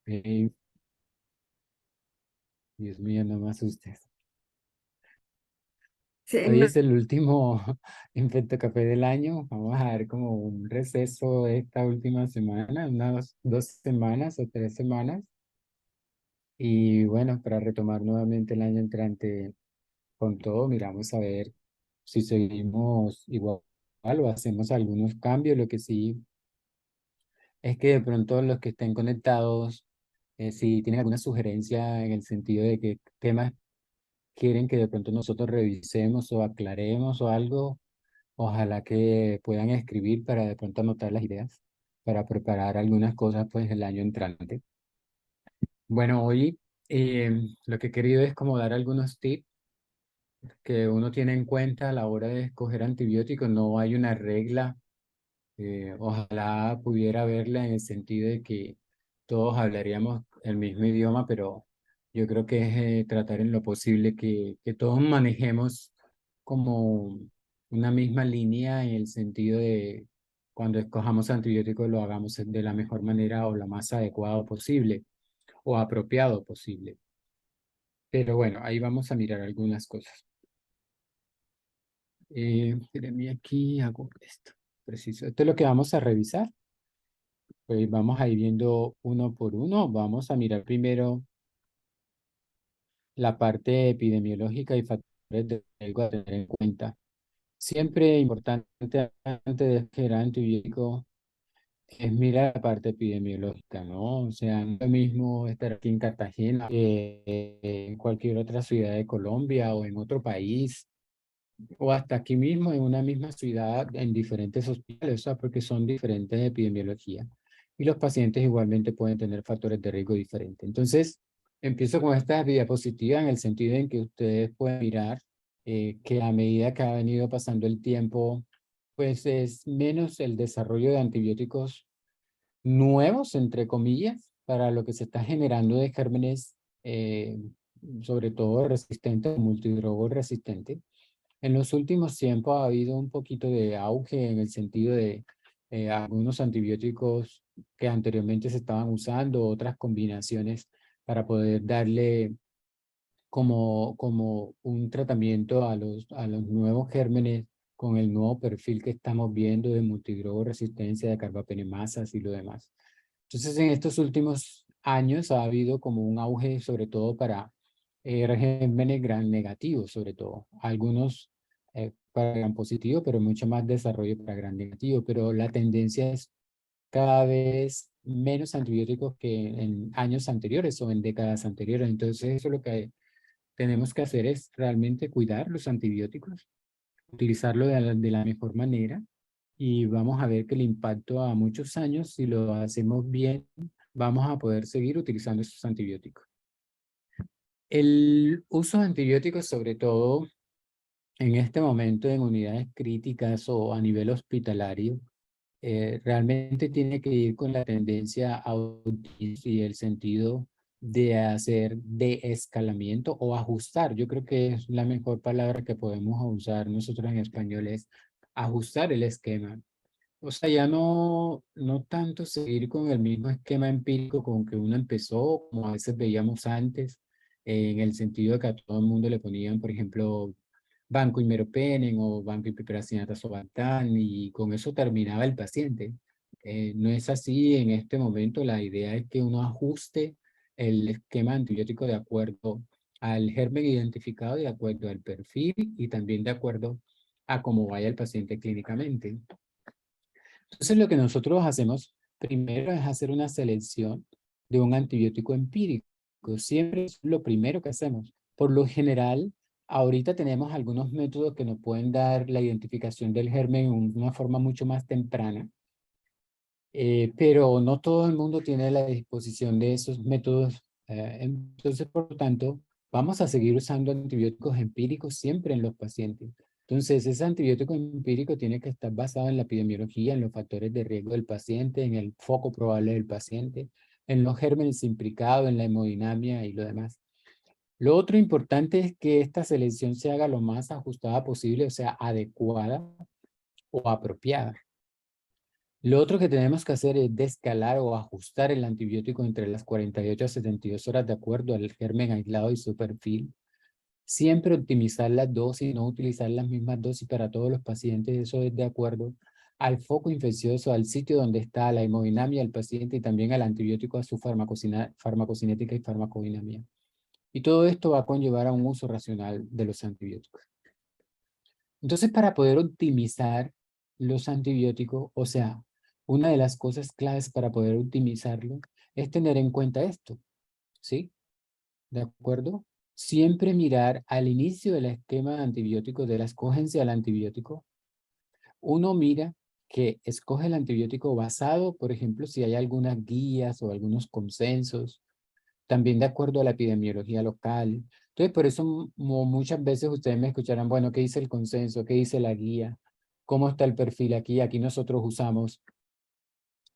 Eh, Dios mío, no me asustes. Sí, Hoy no, es el último Infecto Café del año. Vamos a dar como un receso esta última semana, unas 2 semanas o 3 semanas. Y bueno, para retomar nuevamente el año entrante con todo, miramos a ver si seguimos igual o hacemos algunos cambios. Lo que sí es que de pronto los que estén conectados, si tienen alguna sugerencia en el sentido de qué temas quieren que de pronto nosotros revisemos o aclaremos o algo, ojalá que puedan escribir para de pronto anotar las ideas, para preparar algunas cosas pues el año entrante. Bueno, hoy lo que he querido es como dar algunos tips que uno tiene en cuenta a la hora de escoger antibióticos. No hay una regla. Ojalá pudiera verla en el sentido de que todos hablaríamos el mismo idioma, pero yo creo que es tratar en lo posible que todos manejemos como una misma línea en el sentido de cuando escojamos antibióticos lo hagamos de la mejor manera o lo más adecuado posible o apropiado posible. Pero bueno, ahí vamos a mirar algunas cosas. Espérenme aquí, hago esto. Preciso. Esto es lo que vamos a revisar. Pues vamos a ir viendo uno por uno. Vamos a mirar primero la parte epidemiológica y factores de riesgo a tener en cuenta. Siempre importante antes de escoger antibiótico es mirar la parte epidemiológica, ¿no? O sea, no es lo mismo estar aquí en Cartagena que en cualquier otra ciudad de Colombia o en otro país o hasta aquí mismo en una misma ciudad en diferentes hospitales, o sea, porque son diferentes epidemiologías y los pacientes igualmente pueden tener factores de riesgo diferentes. Entonces, empiezo con esta diapositiva en el sentido en que ustedes pueden mirar que a medida que ha venido pasando el tiempo, pues es menos el desarrollo de antibióticos nuevos, entre comillas, para lo que se está generando de gérmenes, sobre todo resistentes, multidrogos resistentes. En los últimos tiempos ha habido un poquito de auge en el sentido de algunos antibióticos que anteriormente se estaban usando, otras combinaciones para poder darle como un tratamiento a los nuevos gérmenes con el nuevo perfil que estamos viendo de multidrogo resistencia, de carbapenemasas y lo demás. Entonces, en estos últimos años ha habido como un auge, sobre todo para regímenes gran negativos, sobre todo. Algunos para gran positivo, pero mucho más desarrollo para gran negativo. Pero la tendencia es cada vez menos antibióticos que en años anteriores o en décadas anteriores. Entonces, eso es lo que tenemos que hacer es realmente cuidar los antibióticos, utilizarlo de la mejor manera y vamos a ver que el impacto a muchos años, si lo hacemos bien, vamos a poder seguir utilizando estos antibióticos. El uso de antibióticos, sobre todo en este momento en unidades críticas o a nivel hospitalario, realmente tiene que ir con la tendencia a y el sentido de hacer de-escalamiento o ajustar. Yo creo que es la mejor palabra que podemos usar nosotros en español es ajustar el esquema. O sea, ya no tanto seguir con el mismo esquema empírico con que uno empezó, como a veces veíamos antes, en el sentido de que a todo el mundo le ponían, por ejemplo, banco imeropenen o banco piperacinatas o Bactán y con eso terminaba el paciente. No es así en este momento. La idea es que uno ajuste el esquema antibiótico de acuerdo al germen identificado, de acuerdo al perfil y también de acuerdo a cómo vaya el paciente clínicamente. Entonces, lo que nosotros hacemos primero es hacer una selección de un antibiótico empírico. Siempre es lo primero que hacemos. Por lo general, ahorita tenemos algunos métodos que nos pueden dar la identificación del germen en una forma mucho más temprana, pero no todo el mundo tiene la disposición de esos métodos. Entonces, por lo tanto, vamos a seguir usando antibióticos empíricos siempre en los pacientes. Entonces, ese antibiótico empírico tiene que estar basado en la epidemiología, en los factores de riesgo del paciente, en el foco probable del paciente, en los gérmenes implicados, en la hemodinamia y lo demás. Lo otro importante es que esta selección se haga lo más ajustada posible, o sea, adecuada o apropiada. Lo otro que tenemos que hacer es descalar o ajustar el antibiótico entre las 48 a 72 horas de acuerdo al germen aislado y su perfil. Siempre optimizar las dosis, no utilizar las mismas dosis para todos los pacientes. Eso es de acuerdo al foco infeccioso, al sitio donde está la hemodinamia del paciente y también al antibiótico, a su farmacocinética y farmacodinamia. Y todo esto va a conllevar a un uso racional de los antibióticos. Entonces, para poder optimizar los antibióticos, o sea, una de las cosas claves para poder optimizarlo es tener en cuenta esto, ¿sí? ¿De acuerdo? Siempre mirar al inicio del esquema de antibióticos, de la escogencia del antibiótico. Uno mira que escoge el antibiótico basado, por ejemplo, si hay algunas guías o algunos consensos, también de acuerdo a la epidemiología local. Entonces, por eso muchas veces ustedes me escucharán, bueno, ¿qué dice el consenso? ¿Qué dice la guía? ¿Cómo está el perfil aquí? Aquí nosotros usamos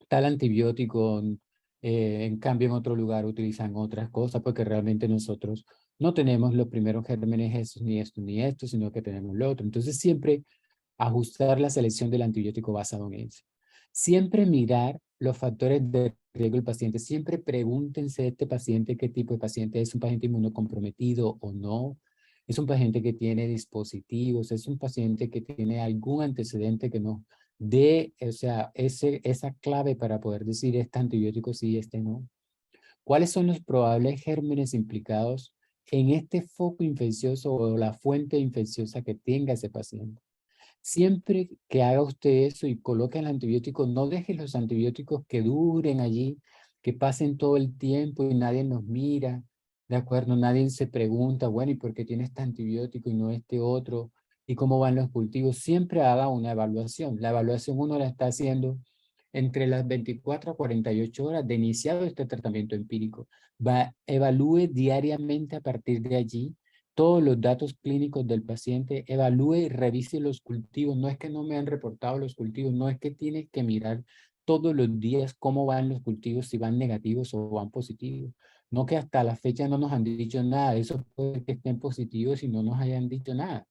tal antibiótico, en cambio en otro lugar utilizan otras cosas, porque realmente nosotros no tenemos los primeros gérmenes estos, ni esto, sino que tenemos lo otro. Entonces, siempre ajustar la selección del antibiótico basado en eso. Siempre mirar los factores de riesgo del paciente. Siempre pregúntense este paciente qué tipo de paciente es, un paciente inmunocomprometido o no. Es un paciente que tiene dispositivos, es un paciente que tiene algún antecedente que no dé, o sea, esa clave para poder decir este antibiótico sí, este no. ¿Cuáles son los probables gérmenes implicados en este foco infeccioso o la fuente infecciosa que tenga ese paciente? Siempre que haga usted eso y coloque el antibiótico, no deje los antibióticos que duren allí, que pasen todo el tiempo y nadie nos mira, ¿de acuerdo? Nadie se pregunta, bueno, ¿y por qué tiene este antibiótico y no este otro? ¿Y cómo van los cultivos? Siempre haga una evaluación. La evaluación uno la está haciendo entre las 24 a 48 horas de iniciado este tratamiento empírico. Evalúe diariamente a partir de allí todos los datos clínicos del paciente, evalúe y revise los cultivos. No es que no me han reportado los cultivos, no es que tiene que mirar todos los días cómo van los cultivos, si van negativos o van positivos. No que hasta la fecha no nos han dicho nada, eso puede que estén positivos y no nos hayan dicho nada,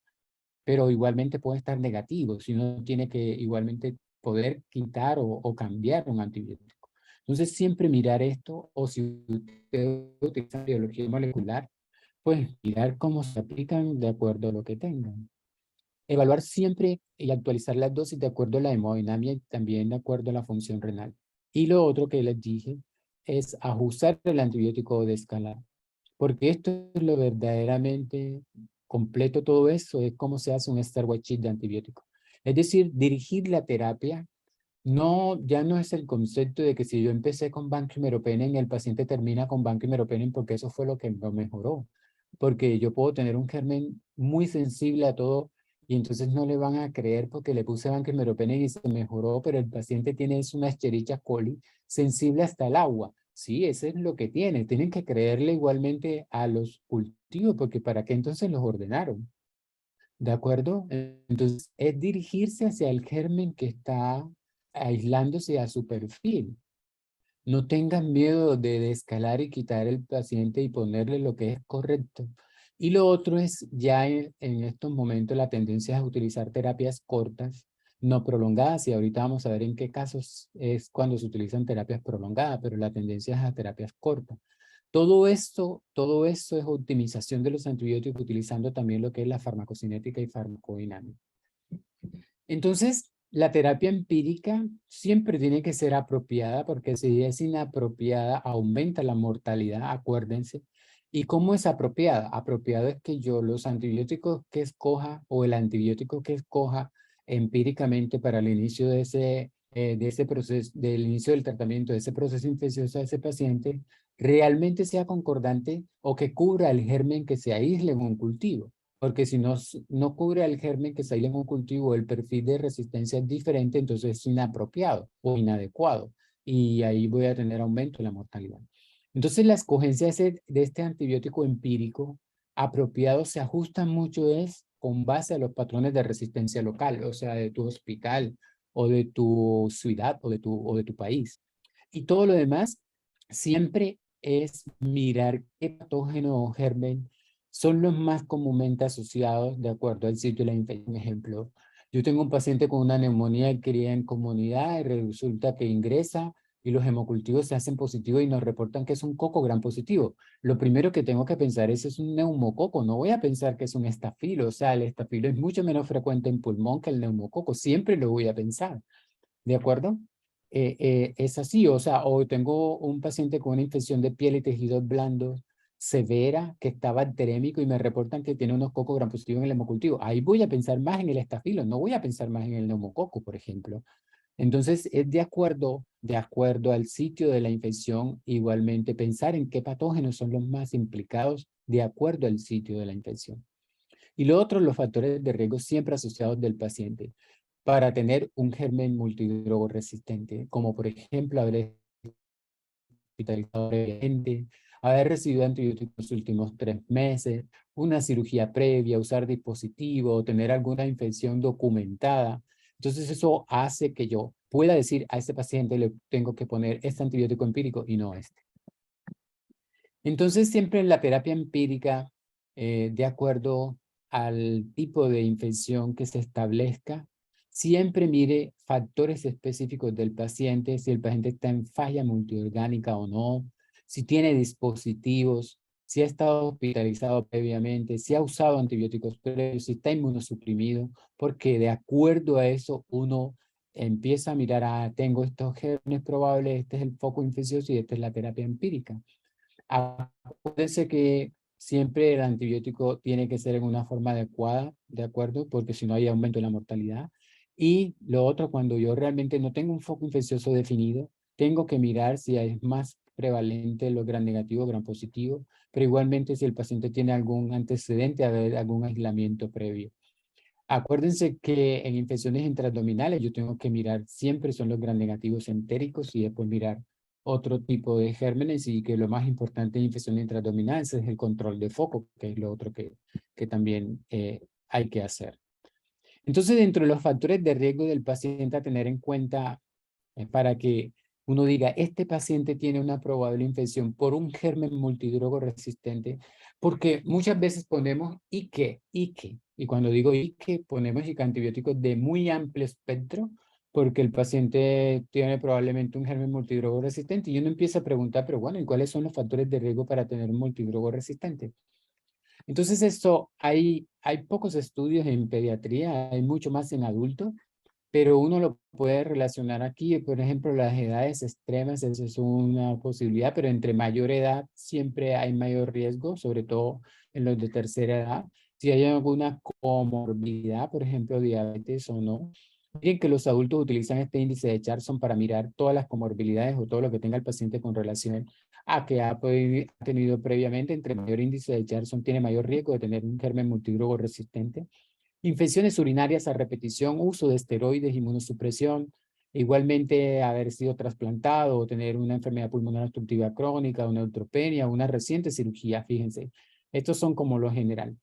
pero igualmente puede estar negativo, si no tiene que igualmente poder quitar o cambiar un antibiótico. Entonces siempre mirar esto, o si usted utiliza biología molecular, pues mirar cómo se aplican de acuerdo a lo que tengan. Evaluar siempre y actualizar las dosis de acuerdo a la hemodinamia y también de acuerdo a la función renal. Y lo otro que les dije es ajustar el antibiótico de escala, porque esto es lo verdaderamente completo, todo eso es cómo se hace un Starway Sheet de antibiótico. Es decir, dirigir la terapia no, ya no es el concepto de que si yo empecé con Vancomycin, el paciente termina con Vancomycin porque eso fue lo que lo mejoró. Porque yo puedo tener un germen muy sensible a todo y entonces no le van a creer porque le puse Vancomycin y se mejoró, pero el paciente tiene es una Escherichia coli sensible hasta el agua. Sí, eso es lo que tiene. Tienen que creerle igualmente a los cultivos porque ¿para qué entonces los ordenaron? ¿De acuerdo? Entonces, es dirigirse hacia el germen que está aislándose a su perfil. No tengan miedo de escalar y quitar el paciente y ponerle lo que es correcto. Y lo otro es, ya en estos momentos la tendencia es a utilizar terapias cortas, no prolongadas, y ahorita vamos a ver en qué casos es cuando se utilizan terapias prolongadas, pero la tendencia es a terapias cortas. Todo esto es optimización de los antibióticos utilizando también lo que es la farmacocinética y farmacodinámica. Entonces, la terapia empírica siempre tiene que ser apropiada porque si es inapropiada aumenta la mortalidad, acuérdense. ¿Y cómo es apropiada? Apropiado es que yo los antibióticos que escoja o el antibiótico que escoja empíricamente para el inicio de ese proceso, del inicio del tratamiento, de ese proceso infeccioso de ese paciente, realmente sea concordante o que cubra el germen que se aísle en un cultivo. Porque si no, no cubre el germen que sale en un cultivo, el perfil de resistencia es diferente, entonces es inapropiado o inadecuado. Y ahí voy a tener aumento en la mortalidad. Entonces la escogencia de este antibiótico empírico apropiado se ajusta mucho es con base a los patrones de resistencia local, o sea, de tu hospital o de tu ciudad o de tu país. Y todo lo demás siempre es mirar qué patógeno o germen son los más comúnmente asociados de acuerdo al sitio de la infección. Ejemplo, Yo tengo un paciente con una neumonía adquirida en comunidad y resulta que ingresa y los hemocultivos se hacen positivos y nos reportan que es un coco gran positivo. Lo primero que tengo que pensar es un neumococo, no voy a pensar que es un estafilo, o sea, el estafilo es mucho menos frecuente en pulmón que el neumococo, siempre lo voy a pensar. ¿De acuerdo? Es así, o sea, o tengo un paciente con una infección de piel y tejidos blandos severa que está bacterémico y me reportan que tiene unos cocos gram positivos en el hemocultivo. Ahí voy a pensar más en el estafilo, no voy a pensar más en el neumococo, por ejemplo. Entonces, es de acuerdo al sitio de la infección, igualmente pensar en qué patógenos son los más implicados de acuerdo al sitio de la infección. Y lo otro, los factores de riesgo siempre asociados del paciente para tener un germen multidrogo resistente, como por ejemplo haber hospitalizado previamente, haber recibido antibióticos los últimos 3 meses, una cirugía previa, usar dispositivo, tener alguna infección documentada. Entonces eso hace que yo pueda decir a este paciente le tengo que poner este antibiótico empírico y no este. Entonces, siempre en la terapia empírica, de acuerdo al tipo de infección que se establezca, siempre mire factores específicos del paciente, si el paciente está en falla multiorgánica o no, si tiene dispositivos, si ha estado hospitalizado previamente, si ha usado antibióticos previos, si está inmunosuprimido, porque de acuerdo a eso uno empieza a mirar, tengo estos genes probables, este es el foco infeccioso y esta es la terapia empírica. Acuérdense que siempre el antibiótico tiene que ser en una forma adecuada, ¿de acuerdo? Porque si no hay aumento en la mortalidad. Y lo otro, cuando yo realmente no tengo un foco infeccioso definido, tengo que mirar si es más prevalente lo gram negativo, gram positivo, pero igualmente si el paciente tiene algún antecedente, algún aislamiento previo. Acuérdense que en infecciones intraabdominales yo tengo que mirar siempre son los gram negativos entéricos y después mirar otro tipo de gérmenes y que lo más importante en infecciones intraabdominales es el control de foco, que es lo otro que también hay que hacer. Entonces, dentro de los factores de riesgo del paciente a tener en cuenta para que uno diga, este paciente tiene una probable infección por un germen multidrogo resistente, porque muchas veces ponemos y cuando digo ponemos antibióticos de muy amplio espectro, porque el paciente tiene probablemente un germen multidrogo resistente, y uno empieza a preguntar, pero bueno, ¿y cuáles son los factores de riesgo para tener un multidrogo resistente? Entonces, esto, hay pocos estudios en pediatría, hay mucho más en adultos, pero uno lo puede relacionar aquí, por ejemplo, las edades extremas, esa es una posibilidad, pero entre mayor edad siempre hay mayor riesgo, sobre todo en los de tercera edad. Si hay alguna comorbilidad, por ejemplo, diabetes o no. Miren que los adultos utilizan este índice de Charson para mirar todas las comorbilidades o todo lo que tenga el paciente con relación a que ha tenido previamente. Entre mayor índice de Charson tiene mayor riesgo de tener un germen multidrogo resistente. Infecciones urinarias a repetición, uso de esteroides, inmunosupresión, igualmente haber sido trasplantado o tener una enfermedad pulmonar obstructiva crónica, una neutropenia, una reciente cirugía, fíjense. Estos son como lo general.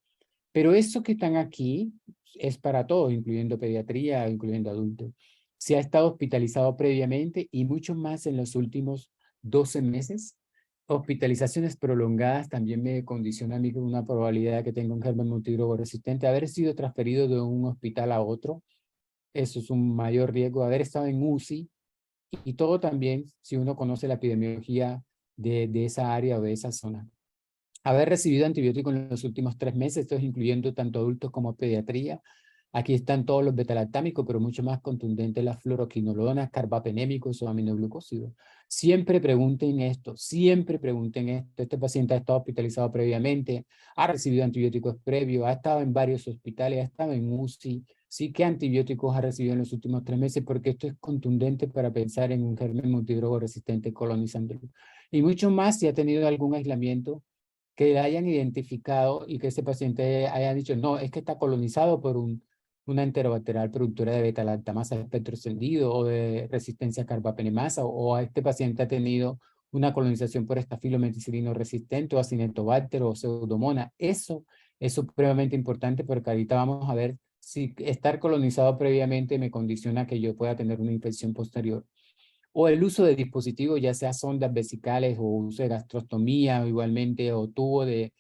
Pero estos que están aquí es para todos, incluyendo pediatría, incluyendo adultos. Si ha estado hospitalizado previamente y mucho más en los últimos 12 meses, hospitalizaciones prolongadas también me condiciona a mí con una probabilidad de que tenga un germen multidrogo resistente. Haber sido transferido de un hospital a otro, eso es un mayor riesgo. Haber estado en UCI y todo también si uno conoce la epidemiología de esa área o de esa zona. Haber recibido antibióticos en los últimos 3 meses, esto es incluyendo tanto adultos como pediatría. Aquí están todos los betalactámicos, pero mucho más contundentes las fluoroquinolonas, carbapenémicos o aminoglucósidos. Siempre pregunten esto. Este paciente ha estado hospitalizado previamente, ha recibido antibióticos previos, ha estado en varios hospitales, ha estado en UCI. ¿Sí? ¿Qué antibióticos ha recibido en los últimos 3 meses? Porque esto es contundente para pensar en un germen multidrogo resistente colonizándolo. Y mucho más si ha tenido algún aislamiento que hayan identificado y que ese paciente haya dicho, no, es que está colonizado por una enterobacterial productora de beta-lactamasa de espectro extendido o de resistencia a carbapenemasa, o a este paciente ha tenido una colonización por estafilometicilino resistente o acinetobacter o pseudomonas. Eso es supremamente importante porque ahorita vamos a ver si estar colonizado previamente me condiciona que yo pueda tener una infección posterior o el uso de dispositivos, ya sea sondas vesicales o uso de gastrostomía, o igualmente, o tubo de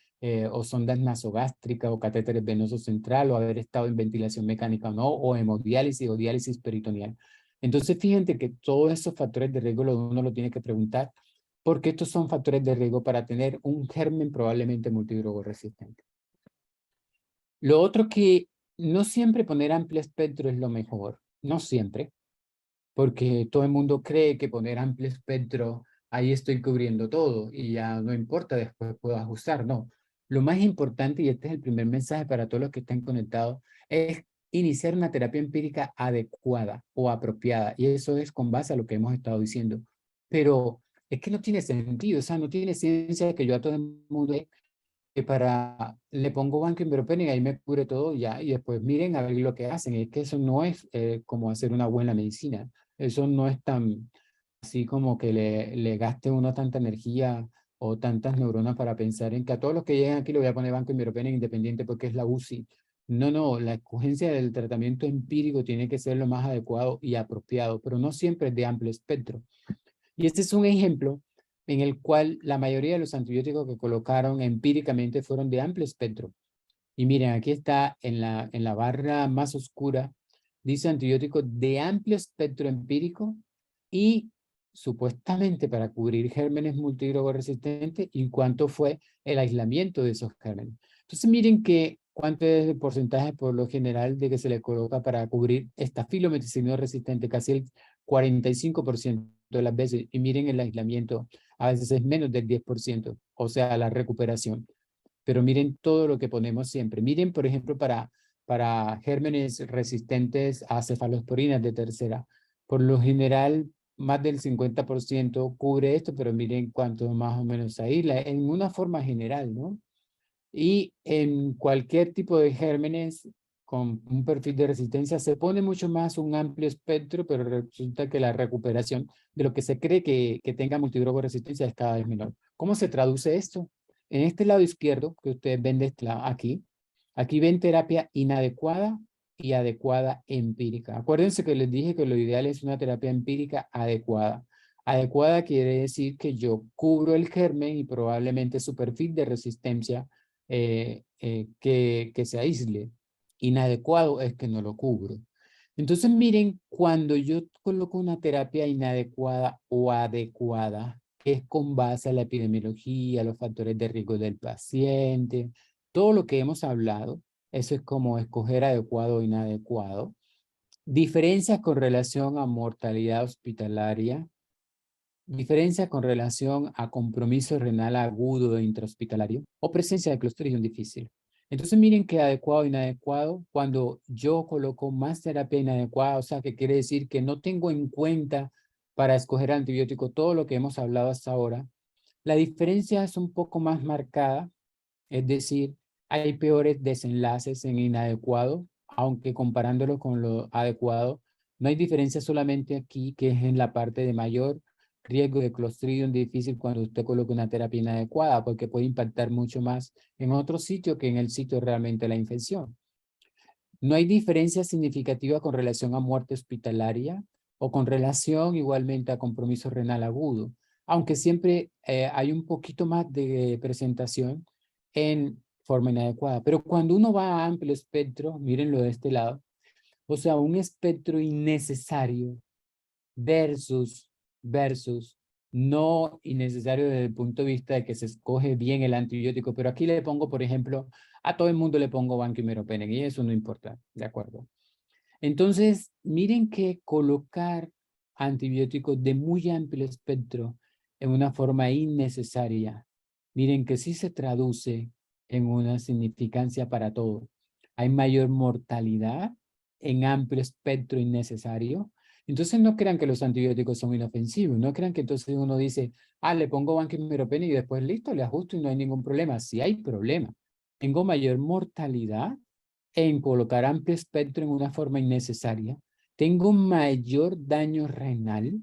o sondas nasogástricas o catéteres venosos central o haber estado en ventilación mecánica o no, o hemodiálisis o diálisis peritoneal. Entonces, fíjense que todos esos factores de riesgo uno lo tiene que preguntar porque estos son factores de riesgo para tener un germen probablemente multidrogo resistente. Lo otro que no siempre poner amplio espectro es lo mejor, no siempre, porque todo el mundo cree que poner amplio espectro, ahí estoy cubriendo todo y ya no importa, después puedo ajustar, no. Lo más importante, y este es el primer mensaje para todos los que estén conectados, es iniciar una terapia empírica adecuada o apropiada, y eso es con base a lo que hemos estado diciendo. Pero es que no tiene sentido, o sea, no tiene ciencia que yo a todo el mundo que le pongo banco y ahí me cubre todo ya, y después miren a ver lo que hacen. Es que eso no es como hacer una buena medicina. Eso no es tan así como que le gaste uno tanta energía o tantas neuronas para pensar en que a todos los que llegan aquí le voy a poner banco y independiente porque es la UCI. No, no, la escogencia del tratamiento empírico tiene que ser lo más adecuado y apropiado, pero no siempre es de amplio espectro. Y este es un ejemplo en el cual la mayoría de los antibióticos que colocaron empíricamente fueron de amplio espectro. Y miren, aquí está en la barra más oscura, dice antibiótico de amplio espectro empírico y supuestamente para cubrir gérmenes multidrogoresistentes y cuánto fue el aislamiento de esos gérmenes. Entonces miren que cuánto es el porcentaje por lo general de que se le coloca para cubrir estafilometicilino resistente, casi el 45% de las veces. Y miren el aislamiento, a veces es menos del 10%, o sea, la recuperación. Pero miren todo lo que ponemos siempre. Miren, por ejemplo, para gérmenes resistentes a cefalosporinas de tercera. Por lo general, más del 50% cubre esto, pero miren cuánto más o menos aísla en una forma general, ¿no? Y en cualquier tipo de gérmenes con un perfil de resistencia se pone mucho más un amplio espectro, pero resulta que la recuperación de lo que se cree que tenga multidrogo resistencia es cada vez menor. ¿Cómo se traduce esto? En este lado izquierdo, que ustedes ven de este lado, aquí ven terapia inadecuada y adecuada empírica. Acuérdense que les dije que lo ideal es una terapia empírica adecuada. Adecuada quiere decir que yo cubro el germen y probablemente su perfil de resistencia que se aísle. Inadecuado es que no lo cubro. Entonces, miren, cuando yo coloco una terapia inadecuada o adecuada, que es con base a la epidemiología, los factores de riesgo del paciente, todo lo que hemos hablado, eso es como escoger adecuado o inadecuado. Diferencias con relación a mortalidad hospitalaria, diferencia con relación a compromiso renal agudo e intrahospitalario o presencia de Clostridium difícil. Entonces miren que adecuado e inadecuado, cuando yo coloco más terapia inadecuada, o sea, que quiere decir que no tengo en cuenta para escoger antibiótico todo lo que hemos hablado hasta ahora, la diferencia es un poco más marcada, es decir, hay peores desenlaces en inadecuado, aunque comparándolo con lo adecuado, no hay diferencia solamente aquí, que es en la parte de mayor riesgo de Clostridium difícil cuando usted coloca una terapia inadecuada, porque puede impactar mucho más en otro sitio que en el sitio realmente de la infección. No hay diferencia significativa con relación a muerte hospitalaria o con relación igualmente a compromiso renal agudo, aunque siempre hay un poquito más de presentación en forma inadecuada. Pero cuando uno va a amplio espectro, mírenlo de este lado, o sea, un espectro innecesario versus no innecesario desde el punto de vista de que se escoge bien el antibiótico, pero aquí le pongo, por ejemplo, a todo el mundo le pongo Banco y eso no importa, ¿de acuerdo? Entonces, miren que colocar antibióticos de muy amplio espectro en una forma innecesaria, miren que sí se traduce en una significancia para todo. Hay mayor mortalidad en amplio espectro innecesario. Entonces, no crean que los antibióticos son inofensivos. No crean que entonces uno dice, le pongo banquimiropena y después listo, le ajusto y no hay ningún problema. Sí hay problema. Tengo mayor mortalidad en colocar amplio espectro en una forma innecesaria. Tengo mayor daño renal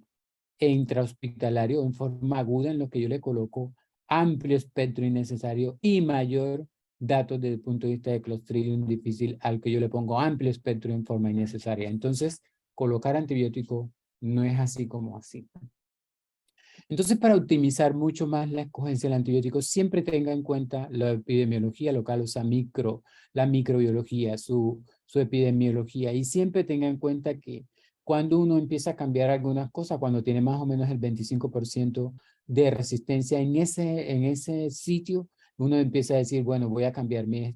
e intrahospitalario en forma aguda en lo que yo le coloco amplio espectro innecesario y mayor datos desde el punto de vista de Clostridium difícil al que yo le pongo amplio espectro en forma innecesaria. Entonces, colocar antibiótico no es así como así. Entonces, para optimizar mucho más la escogencia del antibiótico, siempre tenga en cuenta la epidemiología local, o sea, la microbiología, su epidemiología, y siempre tenga en cuenta que cuando uno empieza a cambiar algunas cosas, cuando tiene más o menos el 25% de resistencia en ese sitio, uno empieza a decir, bueno, voy a cambiar mi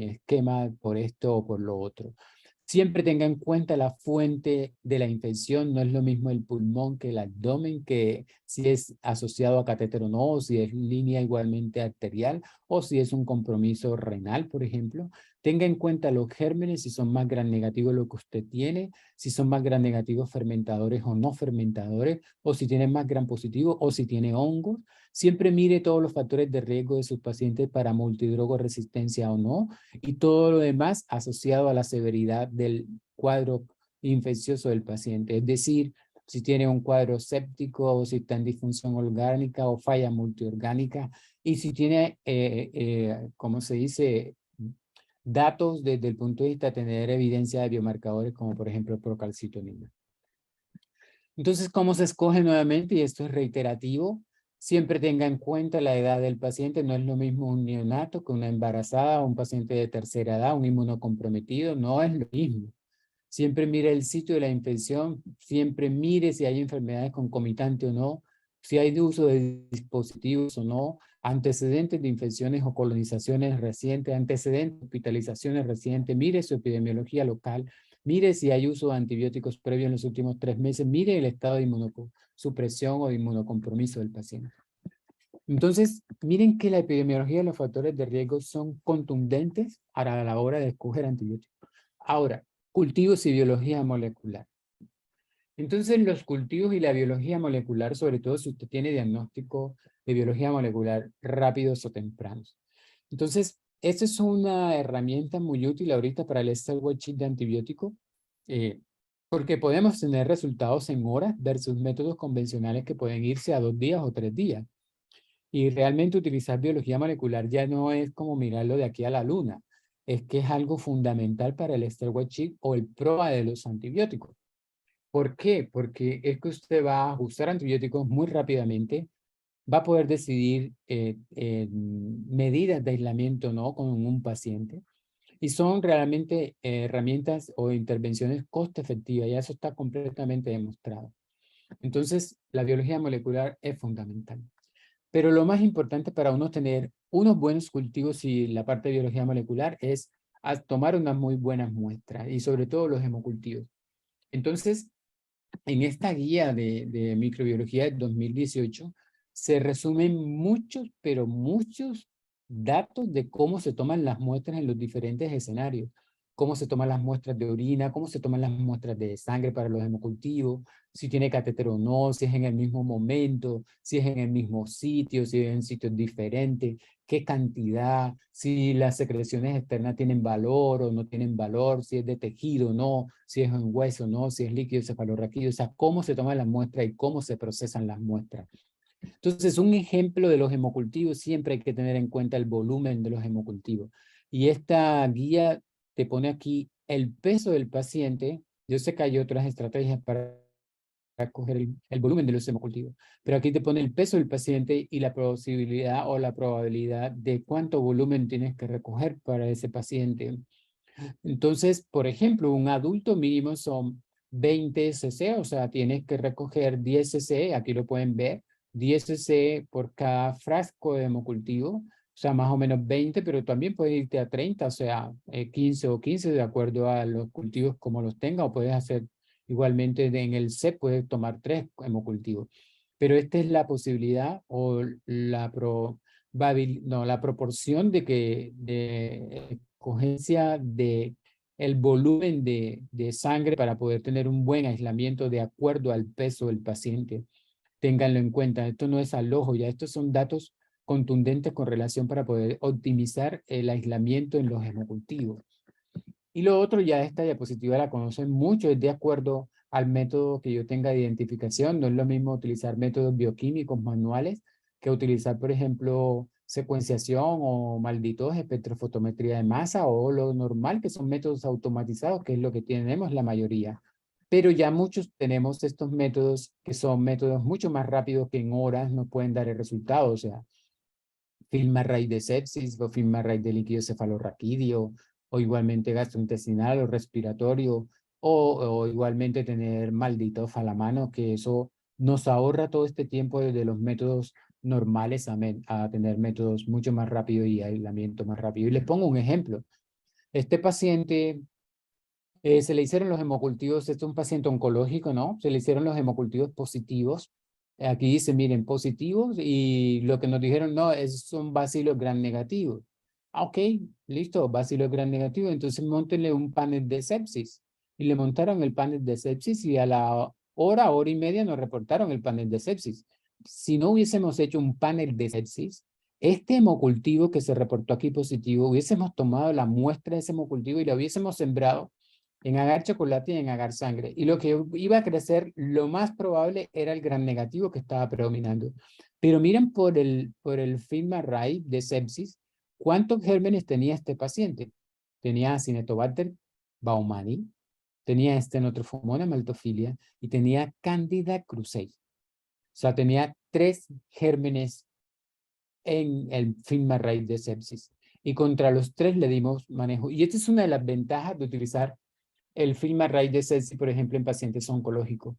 esquema por esto o por lo otro. Siempre tenga en cuenta la fuente de la infección. No es lo mismo el pulmón que el abdomen, que si es asociado a catéter o no, o si es línea igualmente arterial, o si es un compromiso renal, por ejemplo. Tenga en cuenta los gérmenes, si son más gram negativos lo que usted tiene, si son más gram negativos fermentadores o no fermentadores, o si tiene más gram positivo, o si tiene hongos. Siempre mire todos los factores de riesgo de sus pacientes para multidrogoresistencia o no, y todo lo demás asociado a la severidad del cuadro infeccioso del paciente. Es decir, si tiene un cuadro séptico o si está en disfunción orgánica o falla multiorgánica, y si tiene, ¿cómo se dice? Datos desde el punto de vista de tener evidencia de biomarcadores como por ejemplo procalcitonina. Entonces, ¿cómo se escoge nuevamente? Y esto es reiterativo. Siempre tenga en cuenta la edad del paciente. No es lo mismo un neonato que una embarazada, un paciente de tercera edad, un inmunocomprometido. No es lo mismo. Siempre mire el sitio de la infección. Siempre mire si hay enfermedades concomitantes o no. Si hay uso de dispositivos o no. Antecedentes de infecciones o colonizaciones recientes. Antecedentes de hospitalizaciones recientes. Mire su epidemiología local. Mire si hay uso de antibióticos previo en los últimos 3 meses. Mire el estado de inmunosupresión o de inmunocompromiso del paciente. Entonces, miren que la epidemiología de los factores de riesgo son contundentes a la hora de escoger antibióticos. Ahora, cultivos y biología molecular. Entonces, los cultivos y la biología molecular, sobre todo si usted tiene diagnóstico de biología molecular rápidos o tempranos. Entonces, esta es una herramienta muy útil ahorita para el Estable Sheet de antibiótico, porque podemos tener resultados en horas versus métodos convencionales que pueden irse a 2 días o 3 días. Y realmente utilizar biología molecular ya no es como mirarlo de aquí a la luna, es que es algo fundamental para el Estable Sheet o el PROA de los antibióticos. ¿Por qué? Porque es que usted va a ajustar antibióticos muy rápidamente, va a poder decidir medidas de aislamiento no con un paciente, y son realmente herramientas o intervenciones coste efectivas, y eso está completamente demostrado. Entonces, la biología molecular es fundamental. Pero lo más importante para uno tener unos buenos cultivos y la parte de biología molecular es tomar unas muy buenas muestras, y sobre todo los hemocultivos. Entonces, en esta guía de microbiología de 2018 se resumen muchos, pero muchos datos de cómo se toman las muestras en los diferentes escenarios. Cómo se toman las muestras de orina, cómo se toman las muestras de sangre para los hemocultivos, si tiene catéter o no, si es en el mismo momento, si es en el mismo sitio, si es en sitios diferentes, qué cantidad, si las secreciones externas tienen valor o no tienen valor, si es de tejido o no, si es en hueso o no, si es líquido cefalorraquídeo, o sea, cómo se toman las muestras y cómo se procesan las muestras. Entonces, un ejemplo de los hemocultivos, siempre hay que tener en cuenta el volumen de los hemocultivos. Y esta guía te pone aquí el peso del paciente. Yo sé que hay otras estrategias para coger el volumen de los hemocultivos, pero aquí te pone el peso del paciente y la posibilidad o la probabilidad de cuánto volumen tienes que recoger para ese paciente. Entonces, por ejemplo, un adulto mínimo son 20 cc, o sea, tienes que recoger 10 cc, aquí lo pueden ver, 10 cc por cada frasco de hemocultivo, o sea, más o menos 20, pero también puedes irte a 30, o sea, 15 o 15 de acuerdo a los cultivos como los tenga, o puedes hacer igualmente en el C, puedes tomar 3 hemocultivos. Pero esta es la posibilidad o la no, la proporción de que de escogencia de el volumen de sangre para poder tener un buen aislamiento de acuerdo al peso del paciente. Ténganlo en cuenta, esto no es al ojo, ya estos son datos contundentes con relación para poder optimizar el aislamiento en los hemocultivos. Y lo otro, ya esta diapositiva la conocen mucho, es de acuerdo al método que yo tenga de identificación. No es lo mismo utilizar métodos bioquímicos manuales que utilizar, por ejemplo, secuenciación o malditos espectrofotometría de masa o lo normal, que son métodos automatizados, que es lo que tenemos la mayoría. pero ya muchos tenemos estos métodos que son métodos mucho más rápidos que en horas nos pueden dar el resultado, o sea, film a raíz de sepsis o film a raíz de líquido cefalorraquídeo, o igualmente gastrointestinal o respiratorio, o igualmente tener maldito a la mano, que eso nos ahorra todo este tiempo desde los métodos normales a tener métodos mucho más rápidos y aislamiento más rápido. Y les pongo un ejemplo. Este paciente se le hicieron los hemocultivos, este es un paciente oncológico, ¿no? Se le hicieron los hemocultivos positivos. Aquí dice, miren, positivos y lo que nos dijeron, no, son bacilos gram negativos. Ah, ok, listo, bacilos gram negativos. Entonces montenle un panel de sepsis. Y le montaron el panel de sepsis y a la hora y media nos reportaron el panel de sepsis. Si no hubiésemos hecho un panel de sepsis, este hemocultivo que se reportó aquí positivo, hubiésemos tomado la muestra de ese hemocultivo y la hubiésemos sembrado en agar chocolate y en agar sangre. Y lo que iba a crecer, lo más probable era el gran negativo que estaba predominando. Pero miren por el film array de sepsis, ¿cuántos gérmenes tenía este paciente? Tenía Acinetobacter baumannii, tenía Stenotrophomonas maltophilia y tenía Candida krusei. O sea, tenía 3 gérmenes en el film array de sepsis. Y contra los 3 le dimos manejo. Y esta es una de las ventajas de utilizar el film a raíz de sepsis, por ejemplo, en pacientes oncológicos.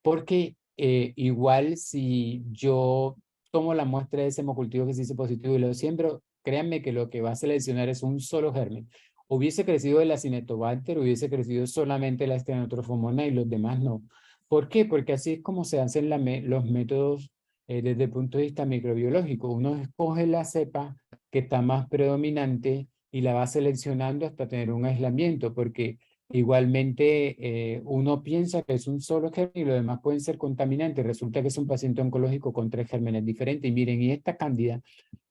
Porque igual si yo tomo la muestra de ese hemocultivo que se dice positivo y lo siembro, créanme que lo que va a seleccionar es un solo germen. Hubiese crecido el Acinetobacter, hubiese crecido solamente la Stenotrophomonas y los demás no. ¿Por qué? Porque así es como se hacen los métodos desde el punto de vista microbiológico. Uno escoge la cepa que está más predominante y la va seleccionando hasta tener un aislamiento, porque igualmente, uno piensa que es un solo germen y los demás pueden ser contaminantes. Resulta que es un paciente oncológico con 3 gérmenes diferentes. Y miren, y esta cándida.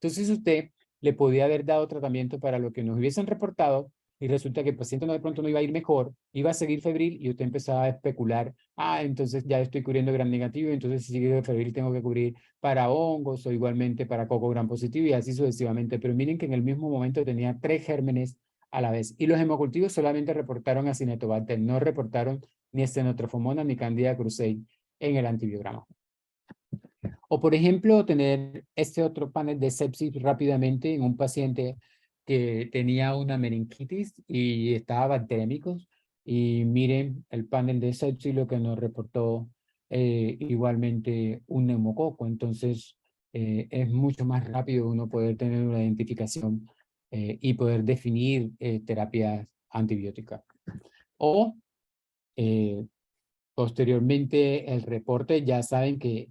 Entonces usted le podía haber dado tratamiento para lo que nos hubiesen reportado y resulta que el paciente no, de pronto no iba a ir mejor, iba a seguir febril y usted empezaba a especular, entonces ya estoy cubriendo gran negativo, entonces si sigue febril tengo que cubrir para hongos o igualmente para coco gran positivo y así sucesivamente. Pero miren que en el mismo momento tenía 3 gérmenes a la vez. Y los hemocultivos solamente reportaron Acinetobacter, no reportaron ni Stenotrophomonas ni Candida krusei en el antibiograma. O por ejemplo, tener este otro panel de sepsis rápidamente en un paciente que tenía una meningitis y estaba bacterémico. Y miren el panel de sepsis lo que nos reportó igualmente un neumococo. Entonces, es mucho más rápido uno poder tener una identificación y poder definir terapias antibióticas. O posteriormente el reporte, ya saben que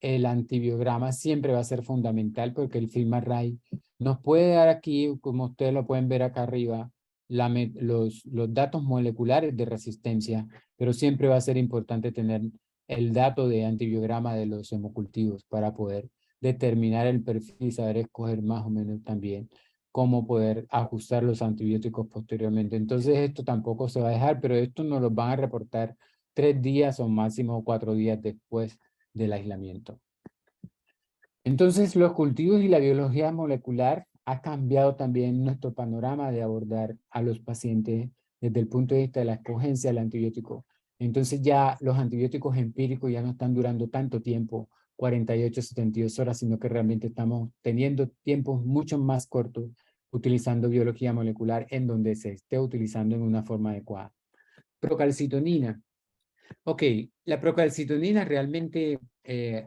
el antibiograma siempre va a ser fundamental porque el film array nos puede dar aquí, como ustedes lo pueden ver acá arriba, los datos moleculares de resistencia, pero siempre va a ser importante tener el dato de antibiograma de los hemocultivos para poder determinar el perfil y saber escoger más o menos también cómo poder ajustar los antibióticos posteriormente. Entonces esto tampoco se va a dejar, pero esto nos lo van a reportar 3 días o máximo 4 días después del aislamiento. Entonces, los cultivos y la biología molecular ha cambiado también nuestro panorama de abordar a los pacientes desde el punto de vista de la escogencia del antibiótico. Entonces ya los antibióticos empíricos ya no están durando tanto tiempo, 48, 72 horas, sino que realmente estamos teniendo tiempos mucho más cortos utilizando biología molecular en donde se esté utilizando en una forma adecuada. Procalcitonina. Ok, la procalcitonina realmente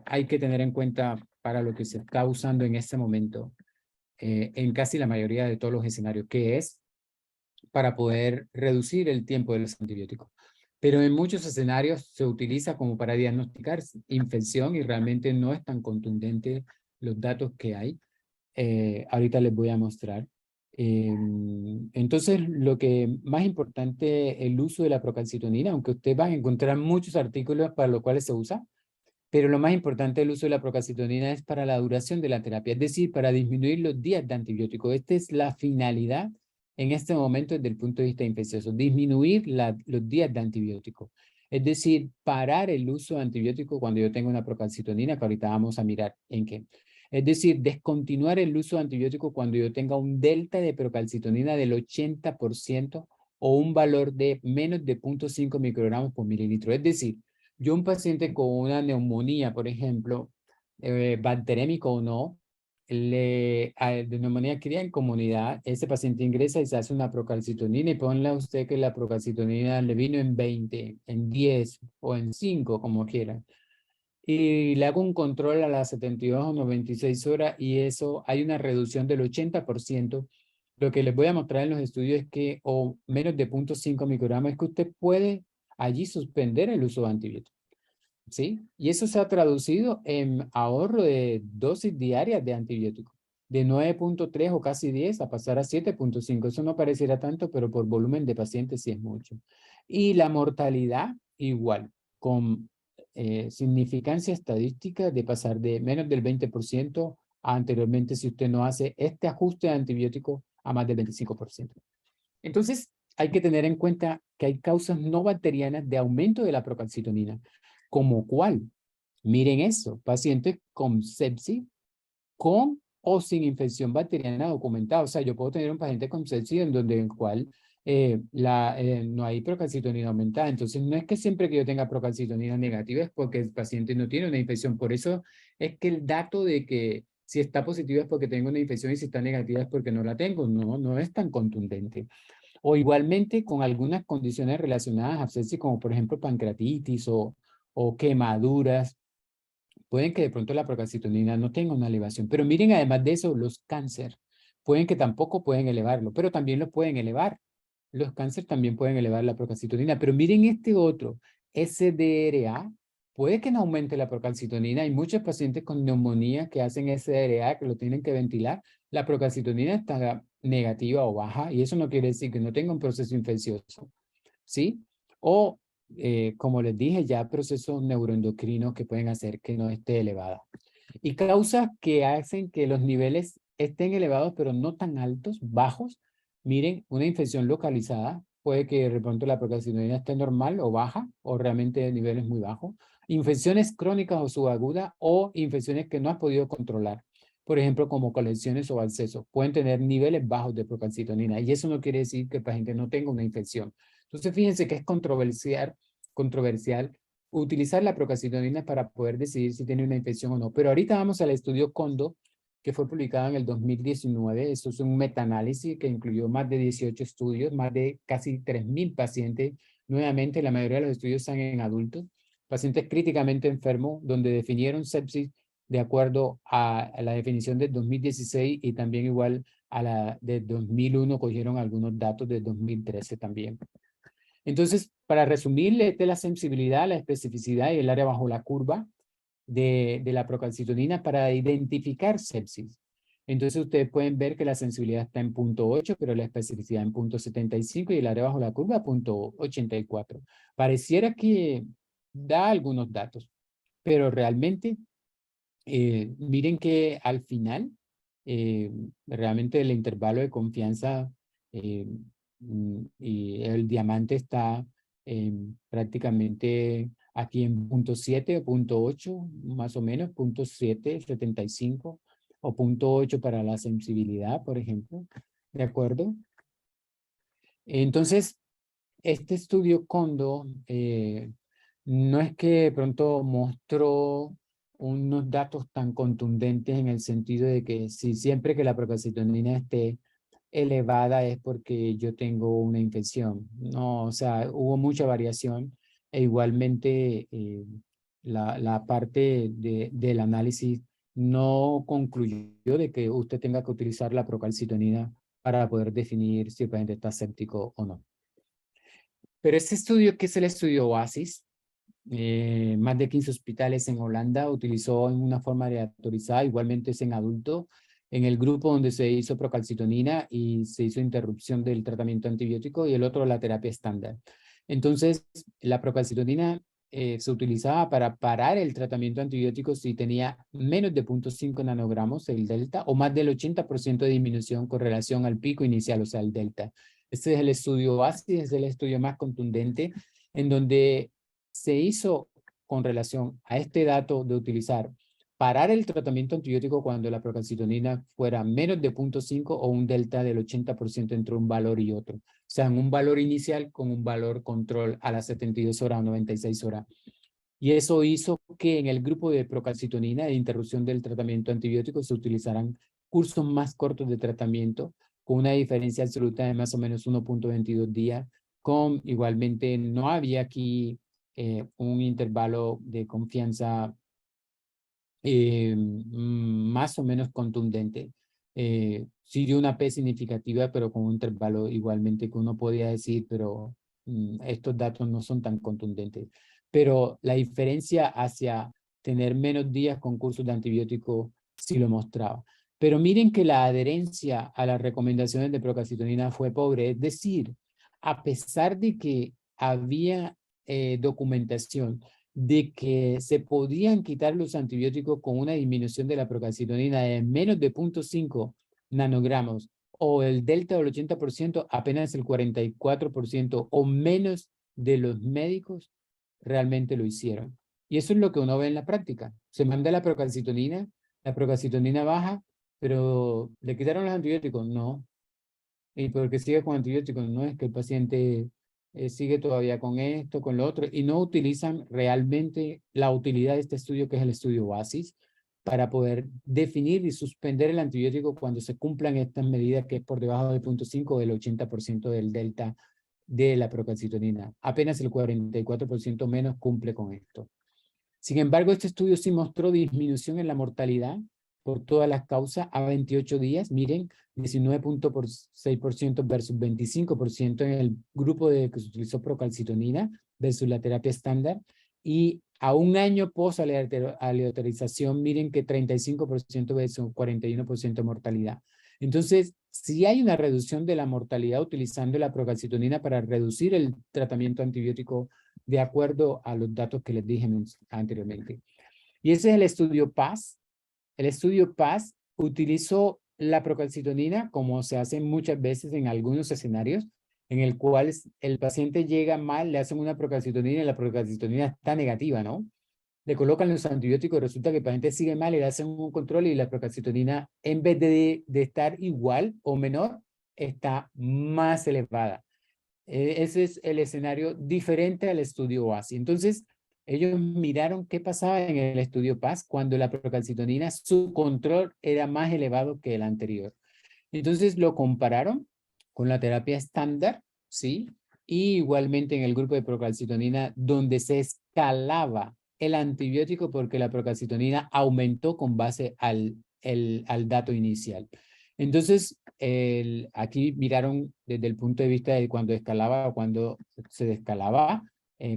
hay que tener en cuenta para lo que se está usando en este momento en casi la mayoría de todos los escenarios, que es para poder reducir el tiempo de los antibióticos. Pero en muchos escenarios se utiliza como para diagnosticar infección y realmente no es tan contundente los datos que hay. Ahorita les voy a mostrar. Entonces, lo que más importante, el uso de la procalcitonina, aunque ustedes van a encontrar muchos artículos para los cuales se usa, pero lo más importante del uso de la procalcitonina es para la duración de la terapia, es decir, para disminuir los días de antibiótico. Esta es la finalidad en este momento desde el punto de vista infeccioso, disminuir los días de antibiótico. Es decir, parar el uso de antibiótico cuando yo tengo una procalcitonina, que ahorita vamos a mirar en qué. Es decir, descontinuar el uso de antibiótico cuando yo tenga un delta de procalcitonina del 80% o un valor de menos de 0,5 microgramos por mililitro. Es decir, yo un paciente con una neumonía, por ejemplo, bacterémico o no, de neumonía cría en comunidad, ese paciente ingresa y se hace una procalcitonina y ponle a usted que la procalcitonina le vino en 20, en 10 o en 5, como quiera. Y le hago un control a las 72 o 96 horas y eso hay una reducción del 80%. Lo que les voy a mostrar en los estudios es que, o menos de 0,5 microgramos, es que usted puede allí suspender el uso de antibióticos. ¿Sí? Y eso se ha traducido en ahorro de dosis diarias de antibióticos, de 9,3 o casi 10 a pasar a 7,5. Eso no pareciera tanto, pero por volumen de pacientes sí es mucho. Y la mortalidad igual, con significancia estadística de pasar de menos del 20% a anteriormente si usted no hace este ajuste de antibióticos a más del 25%. Entonces, hay que tener en cuenta que hay causas no bacterianas de aumento de la procalcitonina. ¿Como cuál? Miren eso, pacientes con sepsis, con o sin infección bacteriana documentada. O sea, yo puedo tener un paciente con sepsis en donde en cual no hay procalcitonina aumentada. Entonces, no es que siempre que yo tenga procalcitonina negativa es porque el paciente no tiene una infección. Por eso es que el dato de que si está positiva es porque tengo una infección y si está negativa es porque no la tengo, no es tan contundente. O igualmente con algunas condiciones relacionadas a sepsis, como por ejemplo pancreatitis o quemaduras, pueden que de pronto la procalcitonina no tenga una elevación. Pero miren, además de eso, los cánceres pueden que tampoco pueden elevarlo, pero también lo pueden elevar. Los cánceres también pueden elevar la procalcitonina. Pero miren este otro, SDRA, puede que no aumente la procalcitonina. Hay muchos pacientes con neumonía que hacen SDRA, que lo tienen que ventilar. La procalcitonina está negativa o baja y eso no quiere decir que no tenga un proceso infeccioso, ¿sí? O, como les dije, ya procesos neuroendocrinos que pueden hacer que no esté elevada. Y causas que hacen que los niveles estén elevados, pero no tan altos, bajos. Miren, una infección localizada, puede que de pronto la procalcitonina esté normal o baja, o realmente de niveles muy bajos. Infecciones crónicas o subagudas, o infecciones que no has podido controlar. Por ejemplo, como colecciones o abscesos, pueden tener niveles bajos de procalcitonina. Y eso no quiere decir que el paciente no tenga una infección. Entonces, fíjense que es controversial utilizar la procalcitonina para poder decidir si tiene una infección o no. Pero ahorita vamos al estudio CONDO, que fue publicado en el 2019. Esto es un metaanálisis que incluyó más de 18 estudios, más de casi 3,000 pacientes. Nuevamente, la mayoría de los estudios están en adultos, pacientes críticamente enfermos, donde definieron sepsis de acuerdo a la definición del 2016 y también igual a la de 2001, cogieron algunos datos de 2013 también. Entonces, para resumirle, esta es la sensibilidad, la especificidad y el área bajo la curva de la procalcitonina para identificar sepsis. Entonces, ustedes pueden ver que la sensibilidad está en 0,8, pero la especificidad en 0,75 y el área bajo la curva 0,84. Pareciera que da algunos datos, pero realmente, miren que al final, realmente el intervalo de confianza eh, y el diamante está prácticamente aquí en 0,7 o 0,8, más o menos, 0,7, 75 o 0,8 para la sensibilidad, por ejemplo. ¿De acuerdo? Entonces, este estudio Kondo no es que de pronto mostró unos datos tan contundentes en el sentido de que si siempre que la procalcitonina esté elevada es porque yo tengo una infección. No, o sea, hubo mucha variación e igualmente la parte del análisis no concluyó de que usted tenga que utilizar la procalcitonina para poder definir si el paciente está séptico o no. Pero este estudio, que es el estudio OASIS, más de 15 hospitales en Holanda, utilizó en una forma aleatorizada, igualmente es en adulto, en el grupo donde se hizo procalcitonina y se hizo interrupción del tratamiento antibiótico y el otro la terapia estándar. Entonces, la procalcitonina se utilizaba para parar el tratamiento antibiótico si tenía menos de 0,5 nanogramos el delta o más del 80% de disminución con relación al pico inicial, o sea, el delta. Este es el estudio OASIS, es el estudio más contundente en donde se hizo con relación a este dato de utilizar parar el tratamiento antibiótico cuando la procalcitonina fuera menos de 0.5 o un delta del 80% entre un valor y otro. O sea, en un valor inicial con un valor control a las 72 horas o 96 horas. Y eso hizo que en el grupo de procalcitonina de interrupción del tratamiento antibiótico se utilizaran cursos más cortos de tratamiento con una diferencia absoluta de más o menos 1.22 días, con igualmente no había aquí un intervalo de confianza más o menos contundente. Sí dio una P significativa, pero con un intervalo igualmente que uno podía decir, pero estos datos no son tan contundentes. Pero la diferencia hacia tener menos días con cursos de antibiótico sí lo mostraba. Pero miren que la adherencia a las recomendaciones de procalcitonina fue pobre, es decir, a pesar de que había documentación de que se podían quitar los antibióticos con una disminución de la procalcitonina de menos de 0.5 nanogramos o el delta del 80%, apenas el 44% o menos de los médicos realmente lo hicieron. Y eso es lo que uno ve en la práctica. Se manda la procalcitonina baja, pero ¿le quitaron los antibióticos? No. Y porque sigue con antibióticos, no es que el paciente sigue todavía con esto, con lo otro, y no utilizan realmente la utilidad de este estudio, que es el estudio OASIS, para poder definir y suspender el antibiótico cuando se cumplan estas medidas, que es por debajo del 0.5 o del 80% del delta de la procalcitonina. Apenas el 44% menos cumple con esto. Sin embargo, este estudio sí mostró disminución en la mortalidad por todas las causas a 28 días. Miren, 19.6% versus 25% en el grupo de que se utilizó procalcitonina versus la terapia estándar. Y a un año post aleatorización, miren que 35% versus 41% de mortalidad. Entonces, sí hay una reducción de la mortalidad utilizando la procalcitonina para reducir el tratamiento antibiótico de acuerdo a los datos que les dije anteriormente. Y ese es el estudio PAS. El estudio PAS utilizó la procalcitonina, como se hace muchas veces en algunos escenarios, en el cual el paciente llega mal, le hacen una procalcitonina y la procalcitonina está negativa, ¿no? Le colocan los antibióticos, resulta que el paciente sigue mal y le hacen un control y la procalcitonina, en vez de estar igual o menor, está más elevada. Ese es el escenario diferente al estudio OASI. Entonces, ellos miraron qué pasaba en el estudio PAS cuando la procalcitonina, su control era más elevado que el anterior. Entonces, lo compararon con la terapia estándar, ¿sí? Y igualmente en el grupo de procalcitonina, donde se escalaba el antibiótico porque la procalcitonina aumentó con base al dato inicial. Entonces, aquí miraron desde el punto de vista de cuando escalaba o cuando se descalaba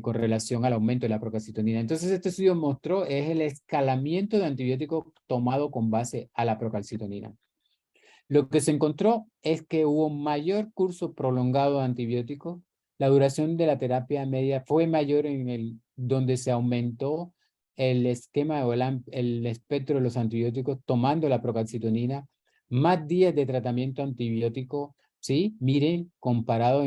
con relación al aumento de la procalcitonina. Entonces, este estudio mostró es el escalamiento de antibióticos tomado con base a la procalcitonina. Lo que se encontró es que hubo mayor curso prolongado de antibióticos. La duración de la terapia media fue mayor en el donde se aumentó el esquema o el espectro de los antibióticos tomando la procalcitonina, más días de tratamiento antibiótico, ¿sí? Miren, comparado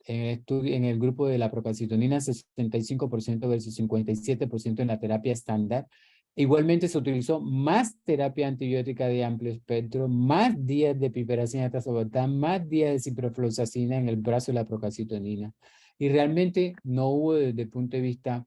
estudio, en el grupo de la procalcitonina, 65% versus 57% en la terapia estándar. Igualmente se utilizó más terapia antibiótica de amplio espectro, más días de piperacina tazobactam, más días de ciprofloxacina en el brazo de la procalcitonina. Y realmente no hubo desde el punto de vista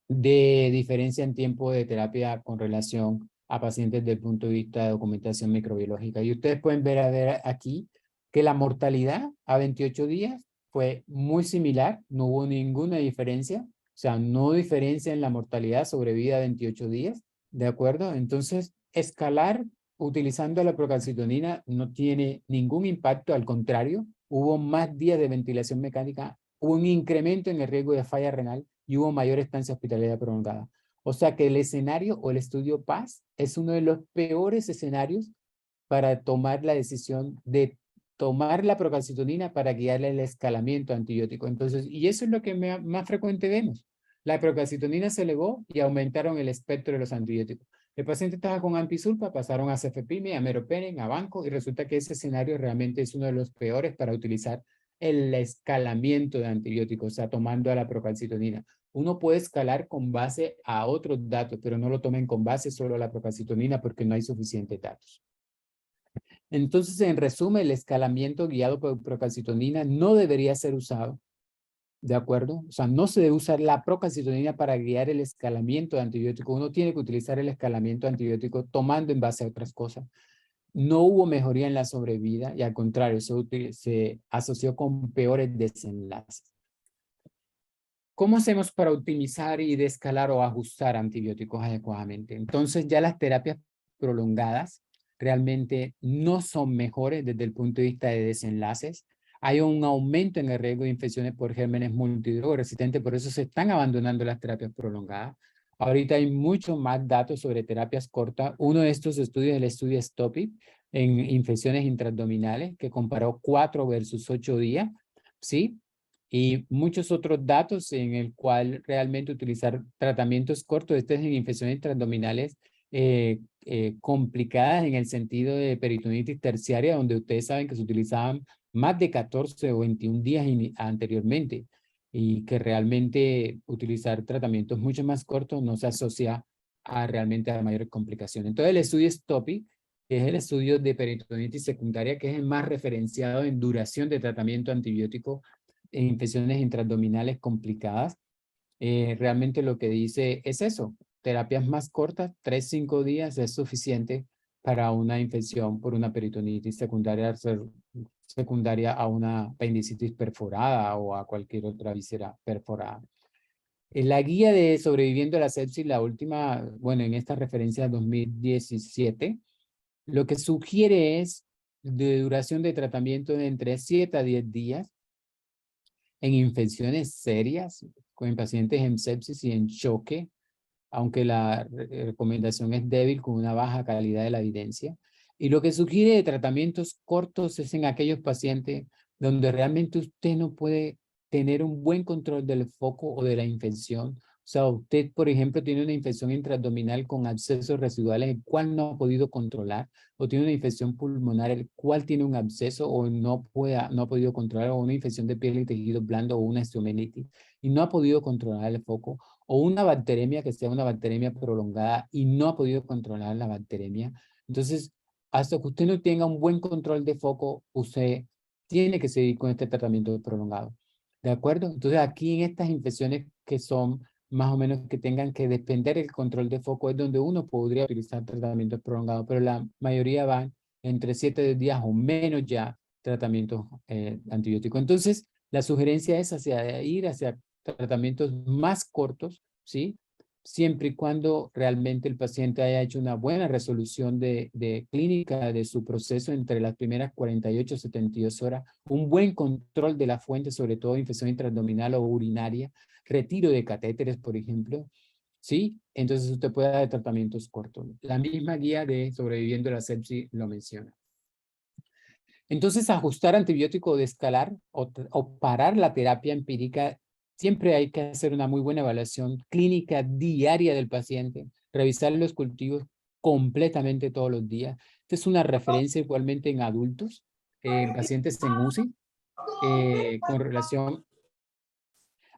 de diferencia en tiempo de terapia con relación a pacientes desde el punto de vista de documentación microbiológica. Y ustedes pueden ver aquí que la mortalidad a 28 días fue muy similar, no hubo ninguna diferencia, o sea, no diferencia en la mortalidad sobrevida a 28 días, ¿de acuerdo? Entonces, escalar utilizando la procalcitonina no tiene ningún impacto, al contrario, hubo más días de ventilación mecánica, hubo un incremento en el riesgo de falla renal y hubo mayor estancia hospitalaria prolongada. O sea que el escenario o el estudio PAS es uno de los peores escenarios para tomar la decisión de tomar la procalcitonina para guiarle el escalamiento antibiótico. Entonces, y eso es lo que más frecuente vemos. La procalcitonina se elevó y aumentaron el espectro de los antibióticos. El paciente estaba con antisulfa, pasaron a cefepime, a meropenem, a banco, y resulta que ese escenario realmente es uno de los peores para utilizar el escalamiento de antibióticos, o sea, tomando a la procalcitonina. Uno puede escalar con base a otros datos, pero no lo tomen con base solo a la procalcitonina porque no hay suficientes datos. Entonces, en resumen, el escalamiento guiado por procalcitonina no debería ser usado, ¿de acuerdo? O sea, no se debe usar la procalcitonina para guiar el escalamiento de antibiótico. Uno tiene que utilizar el escalamiento de antibiótico tomando en base a otras cosas. No hubo mejoría en la sobrevida y al contrario, se asoció con peores desenlaces. ¿Cómo hacemos para optimizar y descalar o ajustar antibióticos adecuadamente? Entonces ya las terapias prolongadas realmente no son mejores desde el punto de vista de desenlaces. Hay un aumento en el riesgo de infecciones por gérmenes multidrogoresistentes, por eso se están abandonando las terapias prolongadas. Ahorita hay muchos más datos sobre terapias cortas. Uno de estos estudios es el estudio STOPIT en infecciones intraabdominales, que comparó 4 versus 8 días, ¿sí? Y muchos otros datos en el cual realmente utilizar tratamientos cortos, en infecciones transabdominales complicadas en el sentido de peritonitis terciaria, donde ustedes saben que se utilizaban más de 14 o 21 días anteriormente y que realmente utilizar tratamientos mucho más cortos no se asocia a realmente a mayores complicaciones. Entonces el estudio STOPI, que es el estudio de peritonitis secundaria, que es el más referenciado en duración de tratamiento antibiótico en infecciones intraabdominales complicadas, realmente lo que dice es eso, terapias más cortas, 3-5 días es suficiente para una infección por una peritonitis secundaria a una apendicitis perforada o a cualquier otra víscera perforada. En la guía de sobreviviendo a la sepsis, la última, bueno, en esta referencia 2017, lo que sugiere es de duración de tratamiento de entre 7 a 10 días en infecciones serias, con pacientes en sepsis y en choque, aunque la recomendación es débil con una baja calidad de la evidencia. Y lo que sugiere de tratamientos cortos es en aquellos pacientes donde realmente usted no puede tener un buen control del foco o de la infección. O sea, usted, por ejemplo, tiene una infección intraabdominal con abscesos residuales, el cual no ha podido controlar, o tiene una infección pulmonar, el cual tiene un absceso o no ha podido controlar, o una infección de piel y tejido blando o una osteomelitis, y no ha podido controlar el foco, o una bacteremia que sea una bacteremia prolongada y no ha podido controlar la bacteremia. Entonces, hasta que usted no tenga un buen control de foco, usted tiene que seguir con este tratamiento prolongado. ¿De acuerdo? Entonces, aquí en estas infecciones que son más o menos que tengan que depender el control de foco es donde uno podría utilizar tratamientos prolongados, pero la mayoría van entre 7 días o menos ya tratamientos antibióticos. Entonces, la sugerencia es ir hacia tratamientos más cortos, ¿sí? Siempre y cuando realmente el paciente haya hecho una buena resolución de clínica de su proceso entre las primeras 48 a 72 horas, un buen control de la fuente, sobre todo infección intraabdominal o urinaria, retiro de catéteres, por ejemplo, ¿sí? Entonces usted puede dar tratamientos cortos. La misma guía de sobreviviendo a la sepsis lo menciona. Entonces, ajustar antibiótico o descalar o parar la terapia empírica, siempre hay que hacer una muy buena evaluación clínica diaria del paciente, revisar los cultivos completamente todos los días. Esta es una referencia igualmente en adultos, en pacientes en UCI, con relación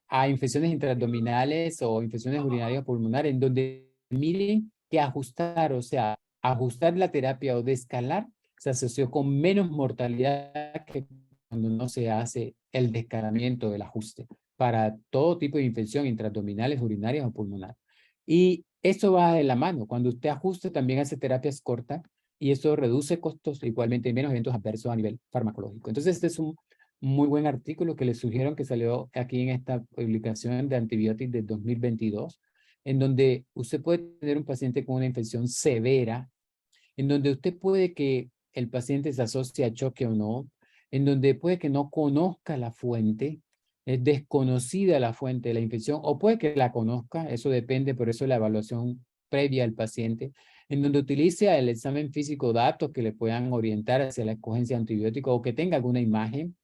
a infecciones intraabdominales o infecciones urinarias pulmonares, en donde miren que ajustar, o sea, ajustar la terapia o descalar se asoció con menos mortalidad que cuando no se hace el descalamiento, el ajuste, para todo tipo de infección intraabdominales, urinarias o pulmonares. Y eso va de la mano. Cuando usted ajusta, también hace terapias cortas y eso reduce costos, igualmente menos eventos adversos a nivel farmacológico. Entonces, este es un muy buen artículo que les sugiero que salió aquí en esta publicación de Antibiotics de 2022, en donde usted puede tener un paciente con una infección severa, en donde usted puede que el paciente se asocie a choque o no, en donde puede que no conozca la fuente, es desconocida la fuente de la infección, o puede que la conozca, eso depende, por eso la evaluación previa al paciente, en donde utilice el examen físico datos que le puedan orientar hacia la escogencia de antibiótico o que tenga alguna imagen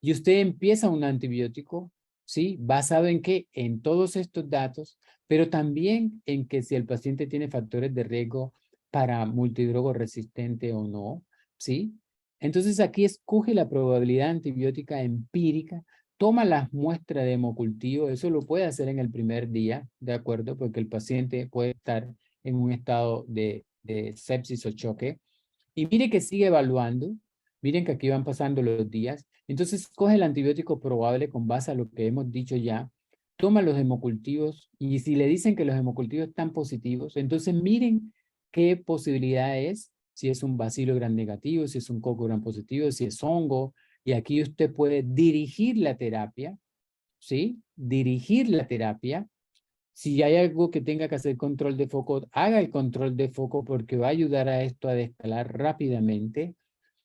y usted empieza un antibiótico, ¿sí? ¿Basado en qué? En todos estos datos, pero también en que si el paciente tiene factores de riesgo para multidrogo resistente o no, ¿sí? Entonces aquí escoge la probabilidad antibiótica empírica, toma las muestras de hemocultivo, eso lo puede hacer en el primer día, ¿de acuerdo? Porque el paciente puede estar en un estado de sepsis o choque. Y mire que sigue evaluando, miren que aquí van pasando los días. Entonces coge el antibiótico probable con base a lo que hemos dicho ya, toma los hemocultivos y si le dicen que los hemocultivos están positivos, entonces miren qué posibilidad es, si es un bacilo gram negativo, si es un coco gram positivo, si es hongo, y aquí usted puede dirigir la terapia, ¿sí? Dirigir la terapia. Si hay algo que tenga que hacer control de foco, haga el control de foco porque va a ayudar a esto a descalar rápidamente.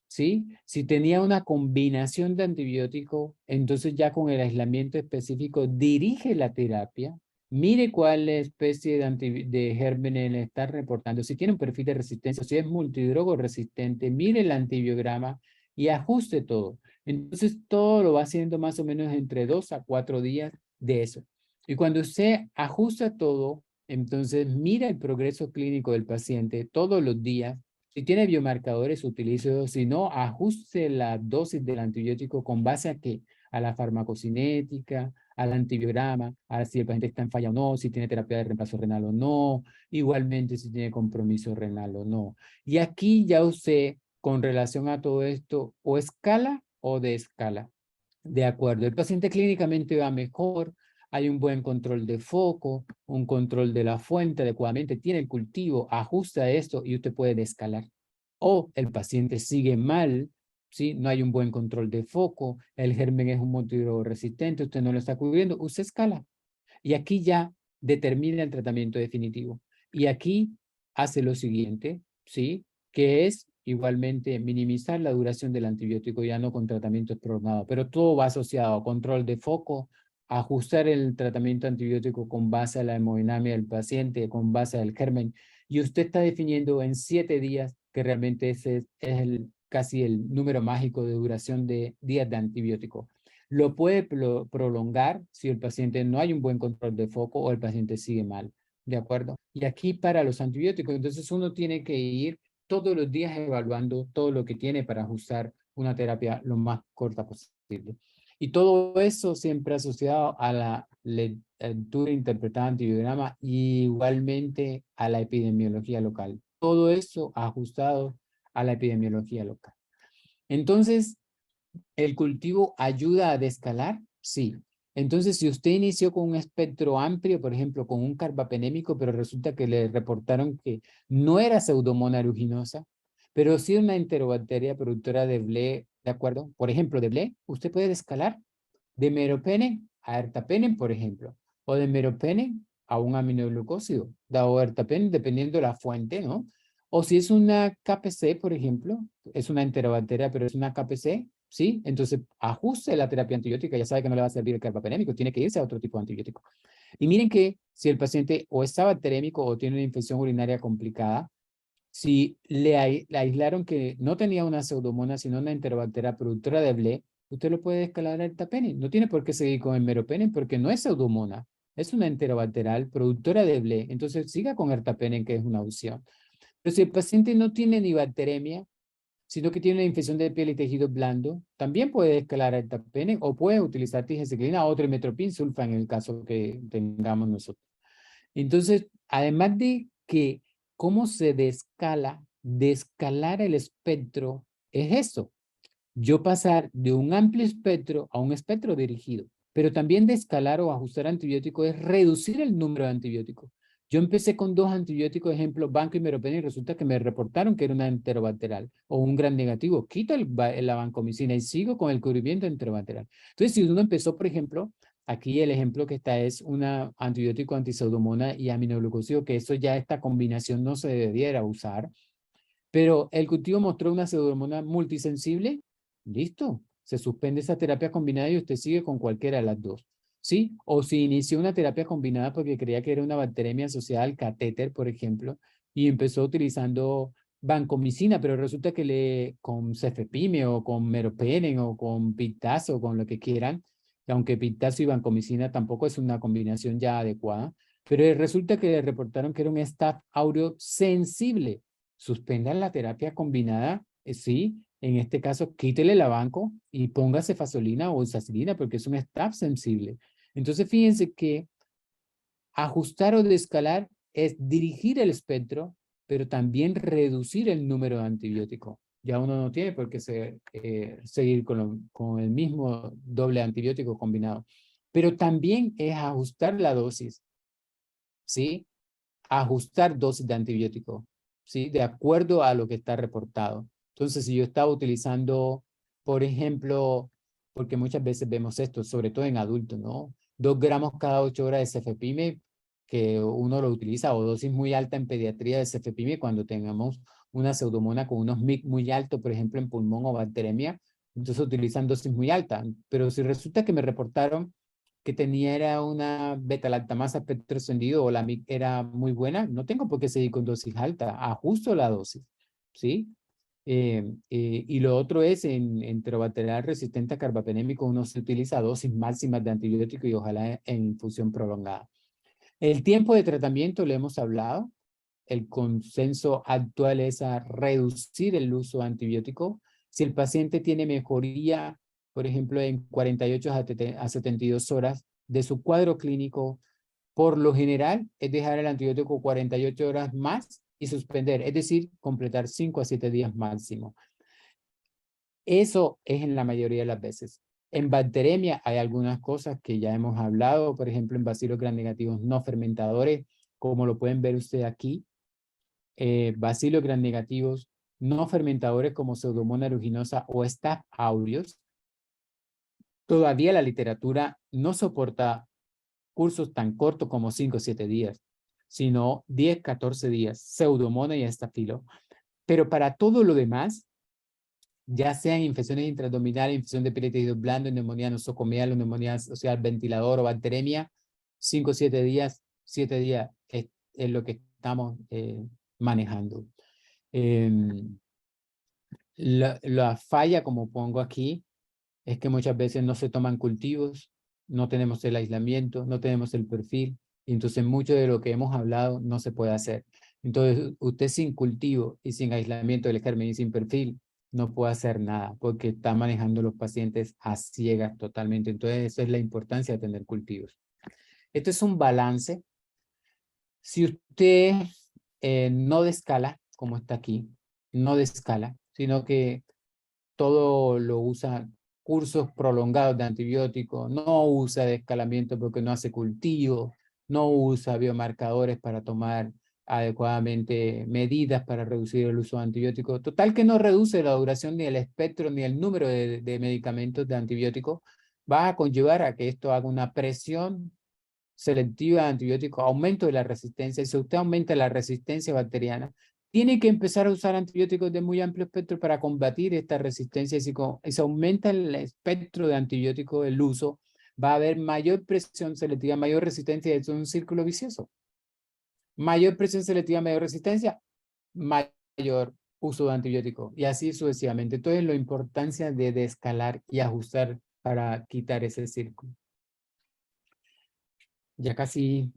¿Sí? Si tenía una combinación de antibiótico, entonces ya con el aislamiento específico dirige la terapia, mire cuál especie de gérmenes le está reportando, si tiene un perfil de resistencia, si es multidrogo resistente, mire el antibiograma y ajuste todo. Entonces todo lo va haciendo más o menos entre 2 a 4 días de eso. Y cuando usted ajusta todo, entonces mira el progreso clínico del paciente todos los días. Si tiene biomarcadores, utilícelos. Si no, ajuste la dosis del antibiótico con base a qué? A la farmacocinética, al antibiograma, a si el paciente está en falla o no, si tiene terapia de reemplazo renal o no, igualmente si tiene compromiso renal o no. Y aquí ya usted, con relación a todo esto, o escala o descala. De acuerdo, el paciente clínicamente va mejor, hay un buen control de foco, un control de la fuente adecuadamente, tiene el cultivo, ajusta esto y usted puede descalar. O el paciente sigue mal, ¿sí? No hay un buen control de foco, el germen es un multidrogo resistente, usted no lo está cubriendo, usted escala. Y aquí ya determina el tratamiento definitivo. Y aquí hace lo siguiente, ¿sí? Que es igualmente minimizar la duración del antibiótico, ya no con tratamientos prolongados, pero todo va asociado a control de foco, ajustar el tratamiento antibiótico con base a la hemodinamia del paciente, con base al germen, y usted está definiendo en 7 días, que realmente ese es casi el número mágico de duración de días de antibiótico. Lo puede prolongar si el paciente no hay un buen control de foco o el paciente sigue mal, ¿de acuerdo? Y aquí para los antibióticos, entonces uno tiene que ir todos los días evaluando todo lo que tiene para ajustar una terapia lo más corta posible. Y todo eso siempre asociado a la lectura interpretada antibiograma y igualmente a la epidemiología local. Todo eso ajustado a la epidemiología local. Entonces, ¿el cultivo ayuda a descalar? Sí. Entonces, si usted inició con un espectro amplio, por ejemplo, con un carbapenémico, pero resulta que le reportaron que no era Pseudomonas aeruginosa, pero sí una enterobacteria productora de ble, ¿de acuerdo? Por ejemplo, de ble, usted puede descalar de meropenem a ertapenem, por ejemplo, o de meropenem a un aminoglucósido, o ertapenem, dependiendo de la fuente, ¿no? O si es una KPC, por ejemplo, es una enterobacteria, pero es una KPC, ¿sí? Entonces, ajuste la terapia antibiótica, ya sabe que no le va a servir el carbapenémico, tiene que irse a otro tipo de antibiótico. Y miren que si el paciente o está bacterémico o tiene una infección urinaria complicada, si le aislaron que no tenía una pseudomonas, sino una enterobacteria productora de ble, usted lo puede escalar al ertapenem. No tiene por qué seguir con el meropenem porque no es pseudomonas, es una enterobacterial productora de ble. Entonces siga con ertapenem, que es una opción. Pero si el paciente no tiene ni bacteremia, sino que tiene una infección de piel y tejido blando, también puede escalar al ertapenem o puede utilizar tigecyclina o trimethoprim sulfa en el caso que tengamos nosotros. Entonces, además de que cómo se descalar el espectro es eso. Yo pasar de un amplio espectro a un espectro dirigido. Pero también descalar o ajustar antibióticos es reducir el número de antibióticos. Yo empecé con 2 antibióticos, ejemplo, banco y meropenem, y resulta que me reportaron que era una enterobacterial o un gran negativo. Quito la vancomicina y sigo con el cubrimiento enterobacterial. Entonces, si uno empezó, por ejemplo, aquí el ejemplo que está es un antibiótico antiseudomona y aminoglucósido, que eso ya esta combinación no se debiera usar, pero el cultivo mostró una pseudomonas multisensible, listo, se suspende esa terapia combinada y usted sigue con cualquiera de las dos, ¿sí? O si inició una terapia combinada porque creía que era una bacteremia asociada al catéter, por ejemplo, y empezó utilizando vancomicina, pero resulta que con cefepime o con meropenem o con pictazo o con lo que quieran, aunque pictazo y vancomicina tampoco es una combinación ya adecuada, pero resulta que le reportaron que era un Staph aureus sensible. Suspendan la terapia combinada, sí, en este caso, quítele la banco y póngase fasolina o isacilina porque es un staph sensible. Entonces, fíjense que ajustar o descalar es dirigir el espectro, pero también reducir el número de antibióticos. Ya uno no tiene por qué seguir con el mismo doble antibiótico combinado. Pero también es ajustar la dosis, ¿sí? Ajustar dosis de antibiótico, ¿sí? De acuerdo a lo que está reportado. Entonces, si yo estaba utilizando, por ejemplo, porque muchas veces vemos esto, sobre todo en adultos, ¿no? 2 gramos cada 8 horas de cefepime, que uno lo utiliza, o dosis muy alta en pediatría de cefepime cuando tengamos una pseudomona con unos MIC muy altos, por ejemplo, en pulmón o bacteremia, entonces utilizan dosis muy altas. Pero si resulta que me reportaron que tenía era una beta-lactamasa espectro extendido o la MIC era muy buena, no tengo por qué seguir con dosis alta, ajusto la dosis, ¿sí? Y lo otro es en enterobacterial resistente a carbapenémico, uno se utiliza dosis máximas de antibiótico y ojalá en infusión prolongada. El tiempo de tratamiento, le hemos hablado, el consenso actual es a reducir el uso de antibiótico. Si el paciente tiene mejoría, por ejemplo, en 48 a 72 horas de su cuadro clínico, por lo general es dejar el antibiótico 48 horas más y suspender, es decir, completar 5 a 7 días máximo. Eso es en la mayoría de las veces. En bacteremia hay algunas cosas que ya hemos hablado, por ejemplo, en bacilos gram negativos no fermentadores, como lo pueden ver ustedes aquí, bacilos gram negativos no fermentadores como Pseudomonas aeruginosa o Staph aureus. Todavía la literatura no soporta cursos tan cortos como 5 o 7 días, sino 10, 14 días, Pseudomonas y Estafilo. Pero para todo lo demás, ya sean infecciones intraabdominales, infección de piel de tejido blando, neumonía nosocomial o neumonía social ventilador o bacteremia, 5 o 7 días, 7 días es lo que estamos manejando. La falla, como pongo aquí, es que muchas veces no se toman cultivos, no tenemos el aislamiento, no tenemos el perfil, y entonces mucho de lo que hemos hablado no se puede hacer. Entonces, usted sin cultivo y sin aislamiento del germen y sin perfil, no puede hacer nada, porque está manejando los pacientes a ciegas totalmente. Entonces, esa es la importancia de tener cultivos. Esto es un balance. Si usted no descala, como está aquí, no descala, sino que todo lo usa cursos prolongados de antibióticos, no usa descalamiento porque no hace cultivo, no usa biomarcadores para tomar adecuadamente medidas para reducir el uso de antibióticos. Total que no reduce la duración ni el espectro ni el número de medicamentos de antibióticos, va a conllevar a que esto haga una presión selectiva de antibióticos, aumento de la resistencia. Y si usted aumenta la resistencia bacteriana, tiene que empezar a usar antibióticos de muy amplio espectro para combatir esta resistencia. Y si se aumenta el espectro de antibióticos, el uso, va a haber mayor presión selectiva, mayor resistencia, y es un círculo vicioso. Mayor presión selectiva, mayor resistencia, mayor uso de antibióticos, y así sucesivamente. Entonces, la importancia de descalar y ajustar para quitar ese círculo. Ya casi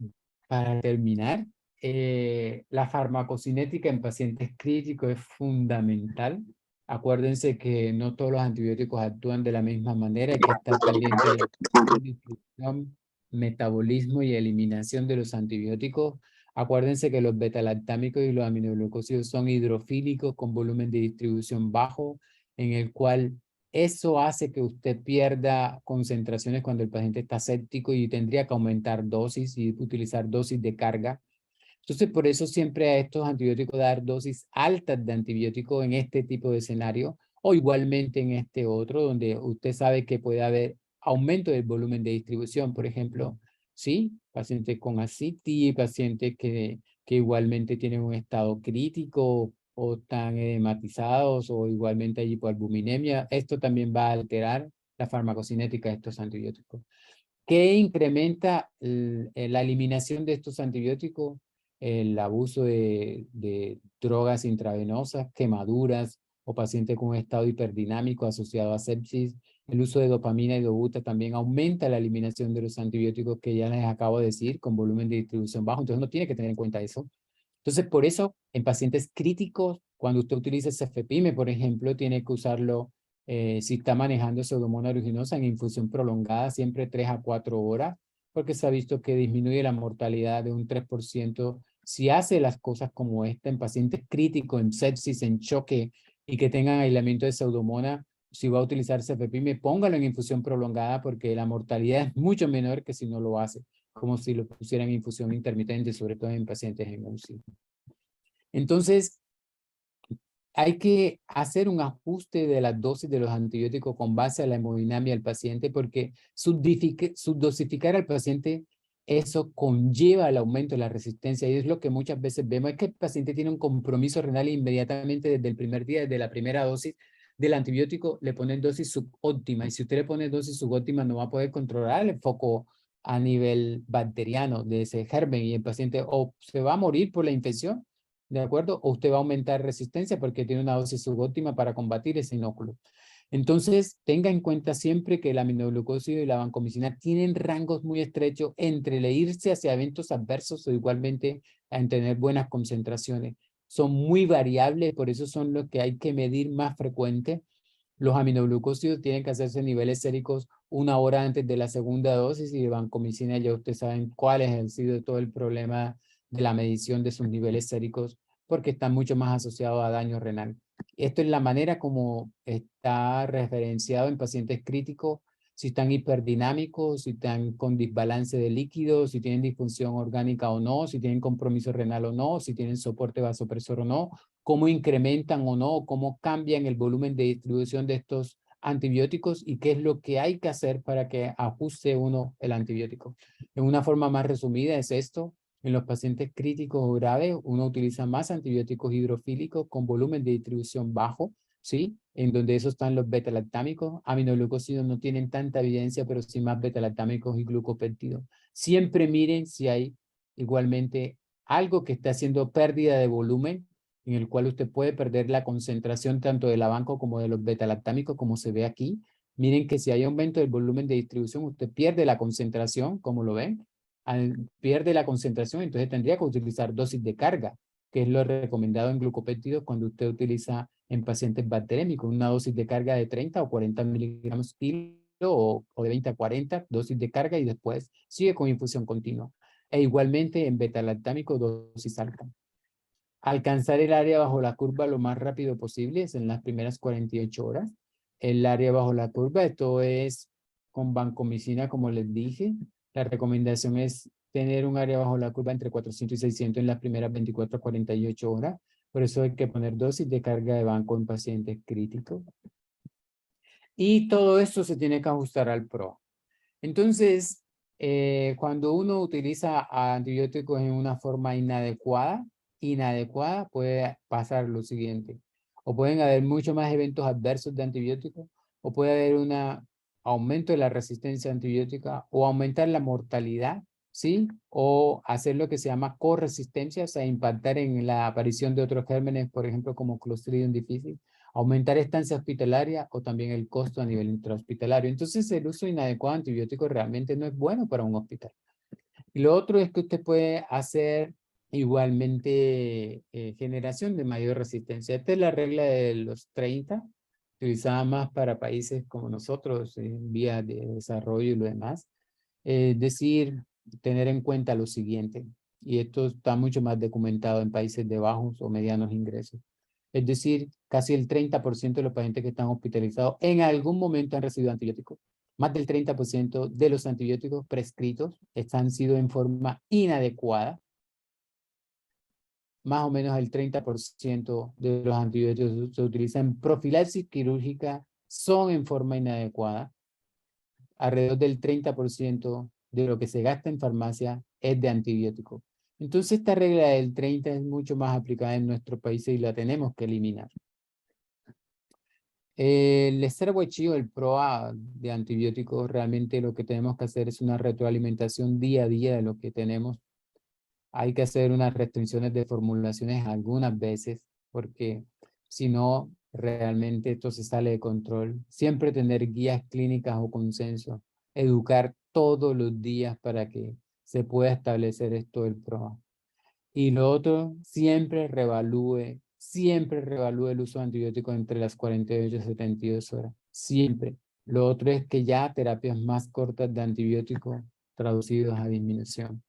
para terminar, la farmacocinética en pacientes críticos es fundamental. Acuérdense que no todos los antibióticos actúan de la misma manera, hay que estar pendiente de la distribución, metabolismo y eliminación de los antibióticos. Acuérdense que los betalactámicos y los aminoglucósidos son hidrofílicos con volumen de distribución bajo, en el cual eso hace que usted pierda concentraciones cuando el paciente está séptico y tendría que aumentar dosis y utilizar dosis de carga. Entonces, por eso siempre a estos antibióticos dar dosis altas de antibióticos en este tipo de escenario o igualmente en este otro donde usted sabe que puede haber aumento del volumen de distribución, por ejemplo, ¿sí? Pacientes con ascitis, pacientes que igualmente tienen un estado crítico o están edematizados o igualmente hay hipoalbuminemia. Esto también va a alterar la farmacocinética de estos antibióticos. ¿Qué incrementa la eliminación de estos antibióticos? El abuso de drogas intravenosas, quemaduras o pacientes con un estado hiperdinámico asociado a sepsis. El uso de dopamina y dobuta también aumenta la eliminación de los antibióticos que ya les acabo de decir, con volumen de distribución bajo. Entonces, uno tiene que tener en cuenta eso. Entonces, por eso, en pacientes críticos Cuando usted utiliza cefepime, por ejemplo, tiene que usarlo si está manejando Pseudomonas aeruginosa en infusión prolongada, siempre 3 a 4 horas, porque se ha visto que disminuye la mortalidad de un 3% si hace las cosas como esta en pacientes críticos, en sepsis, en choque y que tengan aislamiento de Pseudomonas. Si va a utilizar cefepime, póngalo en infusión prolongada porque la mortalidad es mucho menor que si no lo hace, como si lo pusiera en infusión intermitente, sobre todo en pacientes en UCI. Entonces, hay que hacer un ajuste de las dosis de los antibióticos con base a la hemodinamia del paciente porque subdosificar al paciente, eso conlleva el aumento de la resistencia y es lo que muchas veces vemos, es que el paciente tiene un compromiso renal e inmediatamente desde el primer día, desde la primera dosis del antibiótico, le ponen dosis subóptima y si usted le pone dosis subóptima no va a poder controlar el foco a nivel bacteriano de ese germen y el paciente o se va a morir por la infección, ¿de acuerdo? O usted va a aumentar resistencia porque tiene una dosis subóptima para combatir ese inóculo. Entonces, tenga en cuenta siempre que el aminoglucósido y la vancomicina tienen rangos muy estrechos entre el irse hacia eventos adversos o igualmente en tener buenas concentraciones. Son muy variables, por eso son los que hay que medir más frecuente. Los aminoglucósidos tienen que hacerse niveles séricos 1 hora antes de la segunda dosis y de vancomicina ya ustedes saben cuál es el sido de todo el problema de la medición de sus niveles séricos porque están mucho más asociados a daño renal. Esto es la manera como está referenciado en pacientes críticos, si están hiperdinámicos, si están con desbalance de líquidos, si tienen disfunción orgánica o no, si tienen compromiso renal o no, si tienen soporte vasopresor o no, cómo incrementan o no, cómo cambian el volumen de distribución de estos antibióticos y qué es lo que hay que hacer para que ajuste uno el antibiótico. En una forma más resumida es esto. En los pacientes críticos o graves, uno utiliza más antibióticos hidrofílicos con volumen de distribución bajo, ¿sí? En donde esos están los beta-lactámicos. Aminoglucósidos no tienen tanta evidencia, pero sí más beta-lactámicos y glucopéptidos. Siempre miren si hay igualmente algo que está haciendo pérdida de volumen, en el cual usted puede perder la concentración tanto de la banco como de los beta-lactámicos, como se ve aquí. Miren que si hay aumento del volumen de distribución, usted pierde la concentración, como lo ven. Pierde la concentración, entonces tendría que utilizar dosis de carga, que es lo recomendado en glucopéptidos cuando usted utiliza en pacientes bacterémicos, una dosis de carga de 30 o 40 miligramos kilo o de 20 a 40 dosis de carga y después sigue con infusión continua. E igualmente en beta-lactámico dosis alta. Alcanzar el área bajo la curva lo más rápido posible es en las primeras 48 horas. El área bajo la curva, esto es con vancomicina, como les dije. La recomendación es tener un área bajo la curva entre 400 y 600 en las primeras 24 a 48 horas. Por eso hay que poner dosis de carga de banco en pacientes críticos. Y todo esto se tiene que ajustar al PRO. Entonces, cuando uno utiliza antibióticos en una forma inadecuada puede pasar lo siguiente. O pueden haber mucho más eventos adversos de antibióticos, o puede haber un aumento de la resistencia antibiótica, o aumentar la mortalidad, ¿sí? O hacer lo que se llama corresistencia, o sea, impactar en la aparición de otros gérmenes, por ejemplo, como Clostridium difficile, aumentar estancia hospitalaria o también el costo a nivel intrahospitalario. Entonces, el uso inadecuado de antibióticos realmente no es bueno para un hospital. Y lo otro es que usted puede hacer igualmente generación de mayor resistencia. Esta es la regla de los 30, utilizada más para países como nosotros, en vías de desarrollo y lo demás. Es decir, tener en cuenta lo siguiente, y esto está mucho más documentado en países de bajos o medianos ingresos. Es decir, casi el 30% de los pacientes que están hospitalizados en algún momento han recibido antibióticos. Más del 30% de los antibióticos prescritos han sido en forma inadecuada. Más o menos el 30% de los antibióticos se utilizan en profilaxis quirúrgica son en forma inadecuada. Alrededor del 30% de lo que se gasta en farmacia es de antibióticos. Entonces esta regla del 30 es mucho más aplicada en nuestro país y la tenemos que eliminar. El Esterwechio, el PROA de antibióticos, realmente lo que tenemos que hacer es una retroalimentación día a día de lo que tenemos. Hay que hacer unas restricciones de formulaciones algunas veces, porque si no, realmente esto se sale de control. Siempre tener guías clínicas o consenso. Educar todos los días para que se pueda establecer esto del PROA. Y lo otro, siempre reevalúe siempre reevalúe el uso de antibióticos entre las 48 y 72 horas. Siempre. Lo otro es que ya terapias más cortas de antibióticos traducidos a disminución.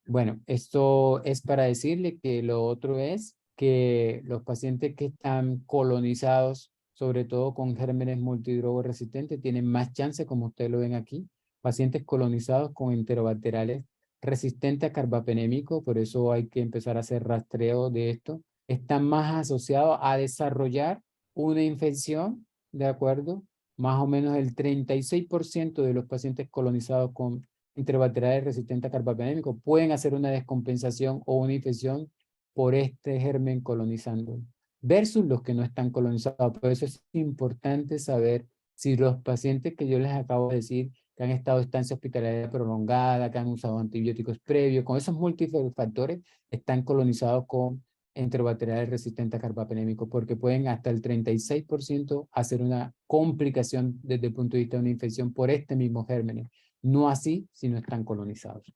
Bueno, esto es para decirle que lo otro es que los pacientes que están colonizados, sobre todo con gérmenes multidrogo resistentes, tienen más chance, como ustedes lo ven aquí, pacientes colonizados con enterobacteriales resistentes a carbapenémico, por eso hay que empezar a hacer rastreo de esto, están más asociados a desarrollar una infección, ¿de acuerdo? Más o menos el 36% de los pacientes colonizados con interbacteriales resistentes a carbapenémico pueden hacer una descompensación o una infección por este germen colonizando, versus los que no están colonizados. Por eso es importante saber si los pacientes que yo les acabo de decir, que han estado en estancia hospitalaria prolongada, que han usado antibióticos previos, con esos múltiples factores, están colonizados con enterobacteriales resistentes a carbapenémico, porque pueden hasta el 36% hacer una complicación desde el punto de vista de una infección por este mismo germen. No así si no están colonizados.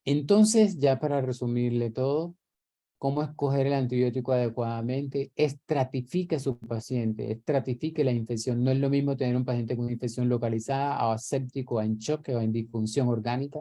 Entonces, ya para resumirle todo, ¿cómo escoger el antibiótico adecuadamente? Estratifique a su paciente, estratifique la infección. No es lo mismo tener un paciente con una infección localizada, o aséptico, en choque o en disfunción orgánica.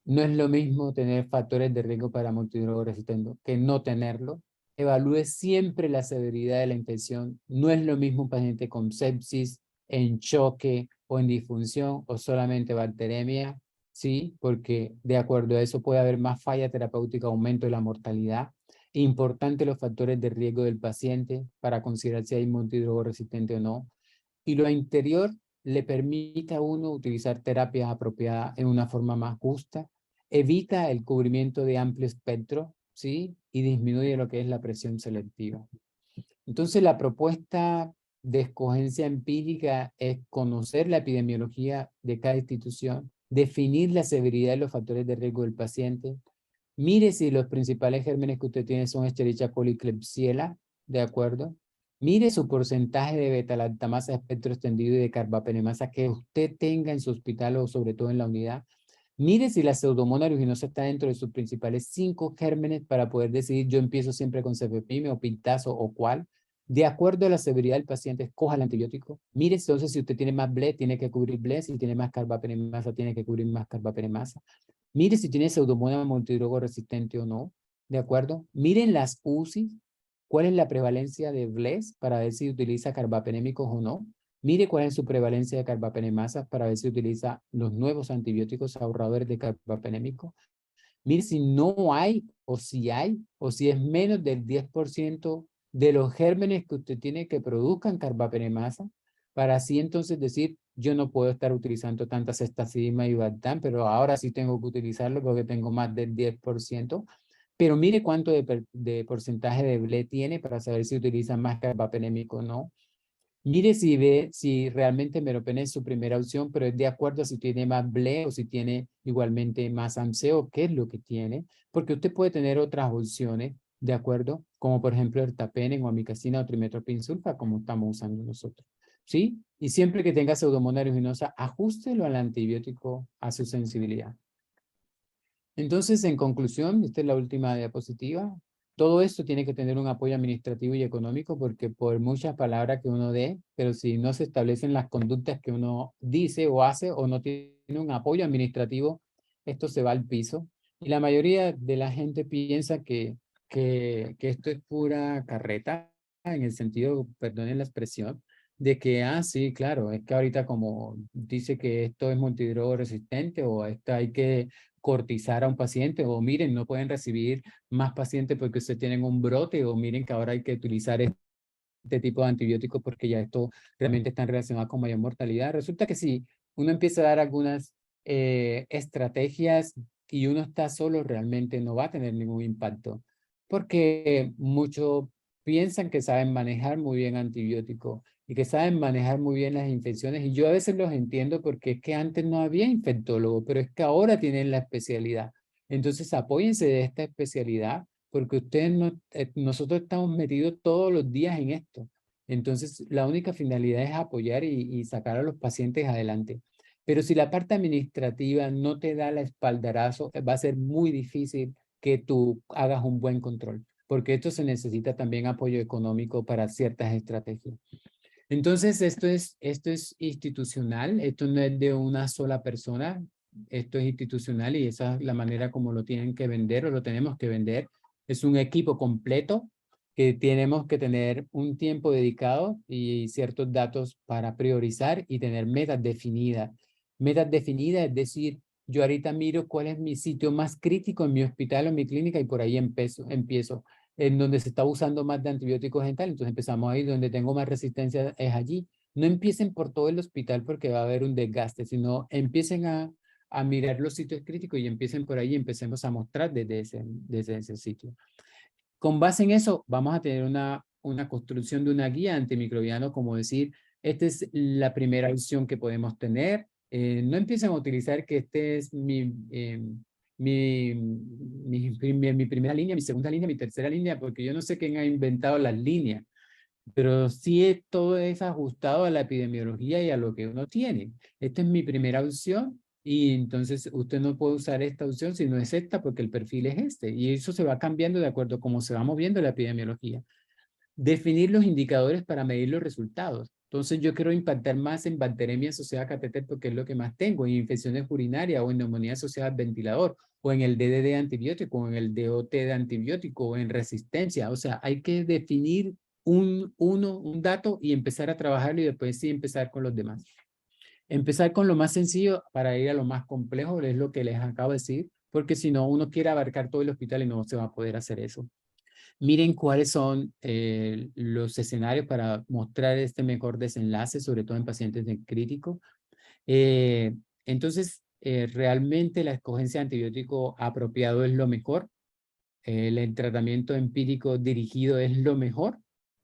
No es lo mismo tener factores de riesgo para multidrogo resistente que no tenerlo. Evalúe siempre la severidad de la infección. No es lo mismo un paciente con sepsis, en choque o en disfunción o solamente bacteremia, ¿sí? Porque de acuerdo a eso puede haber más falla terapéutica, aumento de la mortalidad. Importante los factores de riesgo del paciente para considerar si hay multidrogo resistente o no. Y lo anterior le permite a uno utilizar terapias apropiadas en una forma más justa, evita el cubrimiento de amplio espectro, ¿sí? Y disminuye lo que es la presión selectiva. Entonces, la propuesta de escogencia empírica es conocer la epidemiología de cada institución, definir la severidad de los factores de riesgo del paciente, mire si los principales gérmenes que usted tiene son Escherichia coli y Klebsiella, ¿de acuerdo? Mire su porcentaje de beta-lactamasa de espectro extendido y de carbapenemasa que usted tenga en su hospital o sobre todo en la unidad. Mire si la Pseudomonas aeruginosa está dentro de sus principales 5 gérmenes para poder decidir, yo empiezo siempre con cefepime o pintazo o cuál. De acuerdo a la severidad del paciente, escoja el antibiótico. Mire entonces si usted tiene más BLE, tiene que cubrir BLE, si tiene más carbapenemasa, tiene que cubrir más carbapenemasa. Mire si tiene pseudomonas multidrogo resistente o no, ¿de acuerdo? Miren las UCI, cuál es la prevalencia de BLES para ver si utiliza carbapenémicos o no. Mire cuál es su prevalencia de carbapenemasa para ver si utiliza los nuevos antibióticos ahorradores de carbapenémico. Mire si no hay, o si es menos del 10% de los gérmenes que usted tiene que produzcan carbapenemasa, para así entonces decir, yo no puedo estar utilizando tantas cestazidima y Bactam, pero ahora sí tengo que utilizarlo porque tengo más del 10%. Pero mire cuánto de porcentaje de BLE tiene para saber si utiliza más carbapenémico o no. Mire si ve si realmente meropenem es su primera opción, pero es de acuerdo a si tiene más BLE o si tiene igualmente más AMSEO, qué es lo que tiene, porque usted puede tener otras opciones, ¿de acuerdo? Como por ejemplo ertapenem o amikacina o trimetoprim sulfa, como estamos usando nosotros, ¿sí? Y siempre que tenga pseudomonas aeruginosa, ajústelo al antibiótico a su sensibilidad. Entonces, en conclusión, esta es la última diapositiva. Todo esto tiene que tener un apoyo administrativo y económico porque por muchas palabras que uno dé, pero si no se establecen las conductas que uno dice o hace o no tiene un apoyo administrativo, esto se va al piso. Y la mayoría de la gente piensa que esto es pura carreta, en el sentido, perdonen la expresión, de que, sí, claro, es que ahorita como dice que esto es multidrogo resistente o esto hay que cortizar a un paciente o miren, no pueden recibir más pacientes porque ustedes tienen un brote o miren que ahora hay que utilizar este tipo de antibióticos porque ya esto realmente está relacionado con mayor mortalidad. Resulta que si uno empieza a dar algunas estrategias y uno está solo, realmente no va a tener ningún impacto porque muchos piensan que saben manejar muy bien antibióticos y que saben manejar muy bien las infecciones y yo a veces los entiendo porque es que antes no había infectólogo, pero es que ahora tienen la especialidad. Entonces apóyense de esta especialidad porque ustedes no, nosotros estamos metidos todos los días en esto. Entonces, la única finalidad es apoyar y sacar a los pacientes adelante. Pero si la parte administrativa no te da la espaldarazo, va a ser muy difícil que tú hagas un buen control. porque esto se necesita también apoyo económico para ciertas estrategias. Entonces, esto es institucional, esto no es de una sola persona, esto es institucional y esa es la manera como lo tienen que vender o lo tenemos que vender. Es un equipo completo que tenemos que tener un tiempo dedicado y ciertos datos para priorizar y tener metas definidas. Metas definidas, es decir, yo ahorita miro cuál es mi sitio más crítico en mi hospital o en mi clínica y por ahí empiezo en donde se está usando más de antibióticos en tal, entonces empezamos ahí, donde tengo más resistencia es allí. No empiecen por todo el hospital porque va a haber un desgaste, sino empiecen a mirar los sitios críticos y empiecen por ahí y empecemos a mostrar desde ese sitio. Con base en eso, vamos a tener una construcción de una guía antimicrobiano, como decir, esta es la primera opción que podemos tener. No empiecen a utilizar que este es mi primera línea, mi segunda línea, mi tercera línea, porque yo no sé quién ha inventado las líneas, pero sí todo es ajustado a la epidemiología y a lo que uno tiene. Esta es mi primera opción y entonces usted no puede usar esta opción si no es esta porque el perfil es este. Y eso se va cambiando de acuerdo a cómo se va moviendo la epidemiología. Definir los indicadores para medir los resultados. Entonces yo quiero impactar más en bacteremia asociada a catéter porque es lo que más tengo, en infecciones urinarias o en neumonía asociada al ventilador, o en el DDD de antibiótico, o en el DOT de antibiótico, o en resistencia. O sea, hay que definir un dato y empezar a trabajarlo y después sí empezar con los demás. Empezar con lo más sencillo para ir a lo más complejo, es lo que les acabo de decir, porque si no, uno quiere abarcar todo el hospital y no se va a poder hacer eso. Miren cuáles son los escenarios para mostrar este mejor desenlace, sobre todo en pacientes de crítico. Entonces, realmente la escogencia de antibiótico apropiado es lo mejor. El tratamiento empírico dirigido es lo mejor,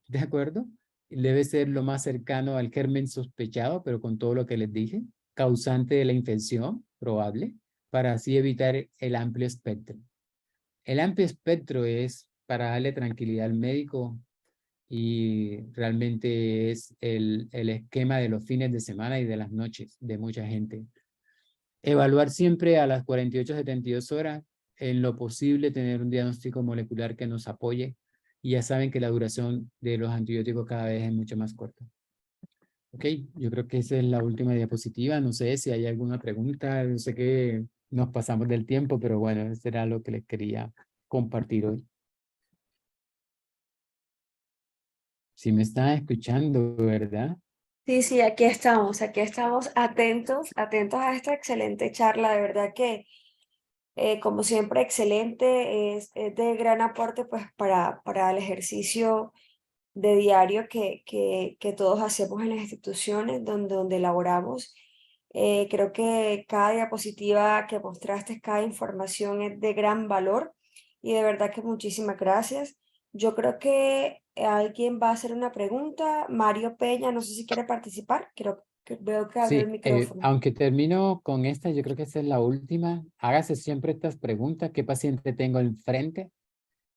¿de acuerdo? Debe ser lo más cercano al germen sospechado, pero con todo lo que les dije, causante de la infección probable, para así evitar el amplio espectro. El amplio espectro es para darle tranquilidad al médico y realmente es el esquema de los fines de semana y de las noches de mucha gente. Evaluar siempre a las 48-72 horas, en lo posible tener un diagnóstico molecular que nos apoye y ya saben que la duración de los antibióticos cada vez es mucho más corta. Ok, yo creo que esa es la última diapositiva. No sé si hay alguna pregunta. Yo sé que nos pasamos del tiempo, pero bueno, eso era lo que les quería compartir hoy. Si me están escuchando, ¿verdad? Sí, sí, aquí estamos atentos, atentos a esta excelente charla, de verdad que como siempre excelente, es de gran aporte pues para el ejercicio de diario que todos hacemos en las instituciones donde laboramos. Creo que cada diapositiva que mostraste, cada información es de gran valor y de verdad que muchísimas gracias. Yo creo que alguien va a hacer una pregunta. Mario Peña, no sé si quiere participar. Creo que veo que abrió el Sí, micrófono. aunque termino con esta, yo creo que esa es la última. Hágase siempre estas preguntas. ¿Qué paciente tengo enfrente?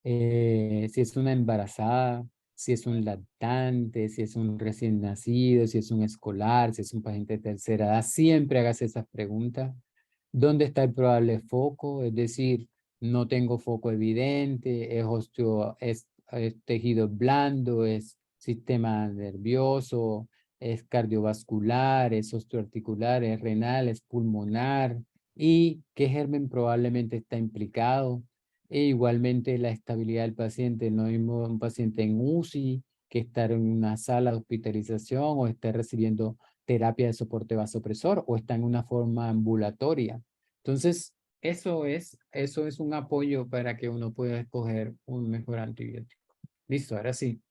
Si es una embarazada, si es un lactante, si es un recién nacido, si es un escolar, si es un paciente de tercera edad, siempre hágase esas preguntas. ¿Dónde está el probable foco? Es decir, no tengo foco evidente, es tejido blando, es sistema nervioso, es cardiovascular, es osteoarticular, es renal, es pulmonar, y qué germen probablemente está implicado. E igualmente la estabilidad del paciente, no es mismo un paciente en UCI que estar en una sala de hospitalización o estar recibiendo terapia de soporte vasopresor o está en una forma ambulatoria. Entonces, eso es un apoyo para que uno pueda escoger un mejor antibiótico. Listo, ahora sí,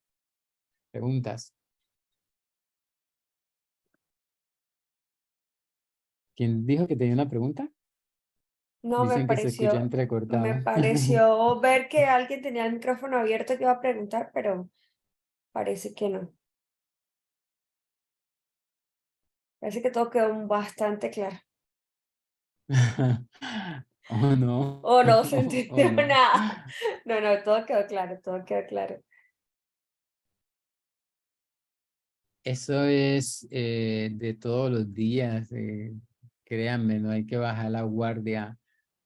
preguntas. ¿Quién dijo que tenía una pregunta? No, Dicen que se escucha me entrecortada. pareció ver que alguien tenía el micrófono abierto que iba a preguntar, pero parece que no. Parece que todo quedó bastante claro. Oh, no. O no se Oh, entendió no. nada. No, no, todo quedó claro, todo quedó claro. Eso es de todos los días, créanme, no hay que bajar la guardia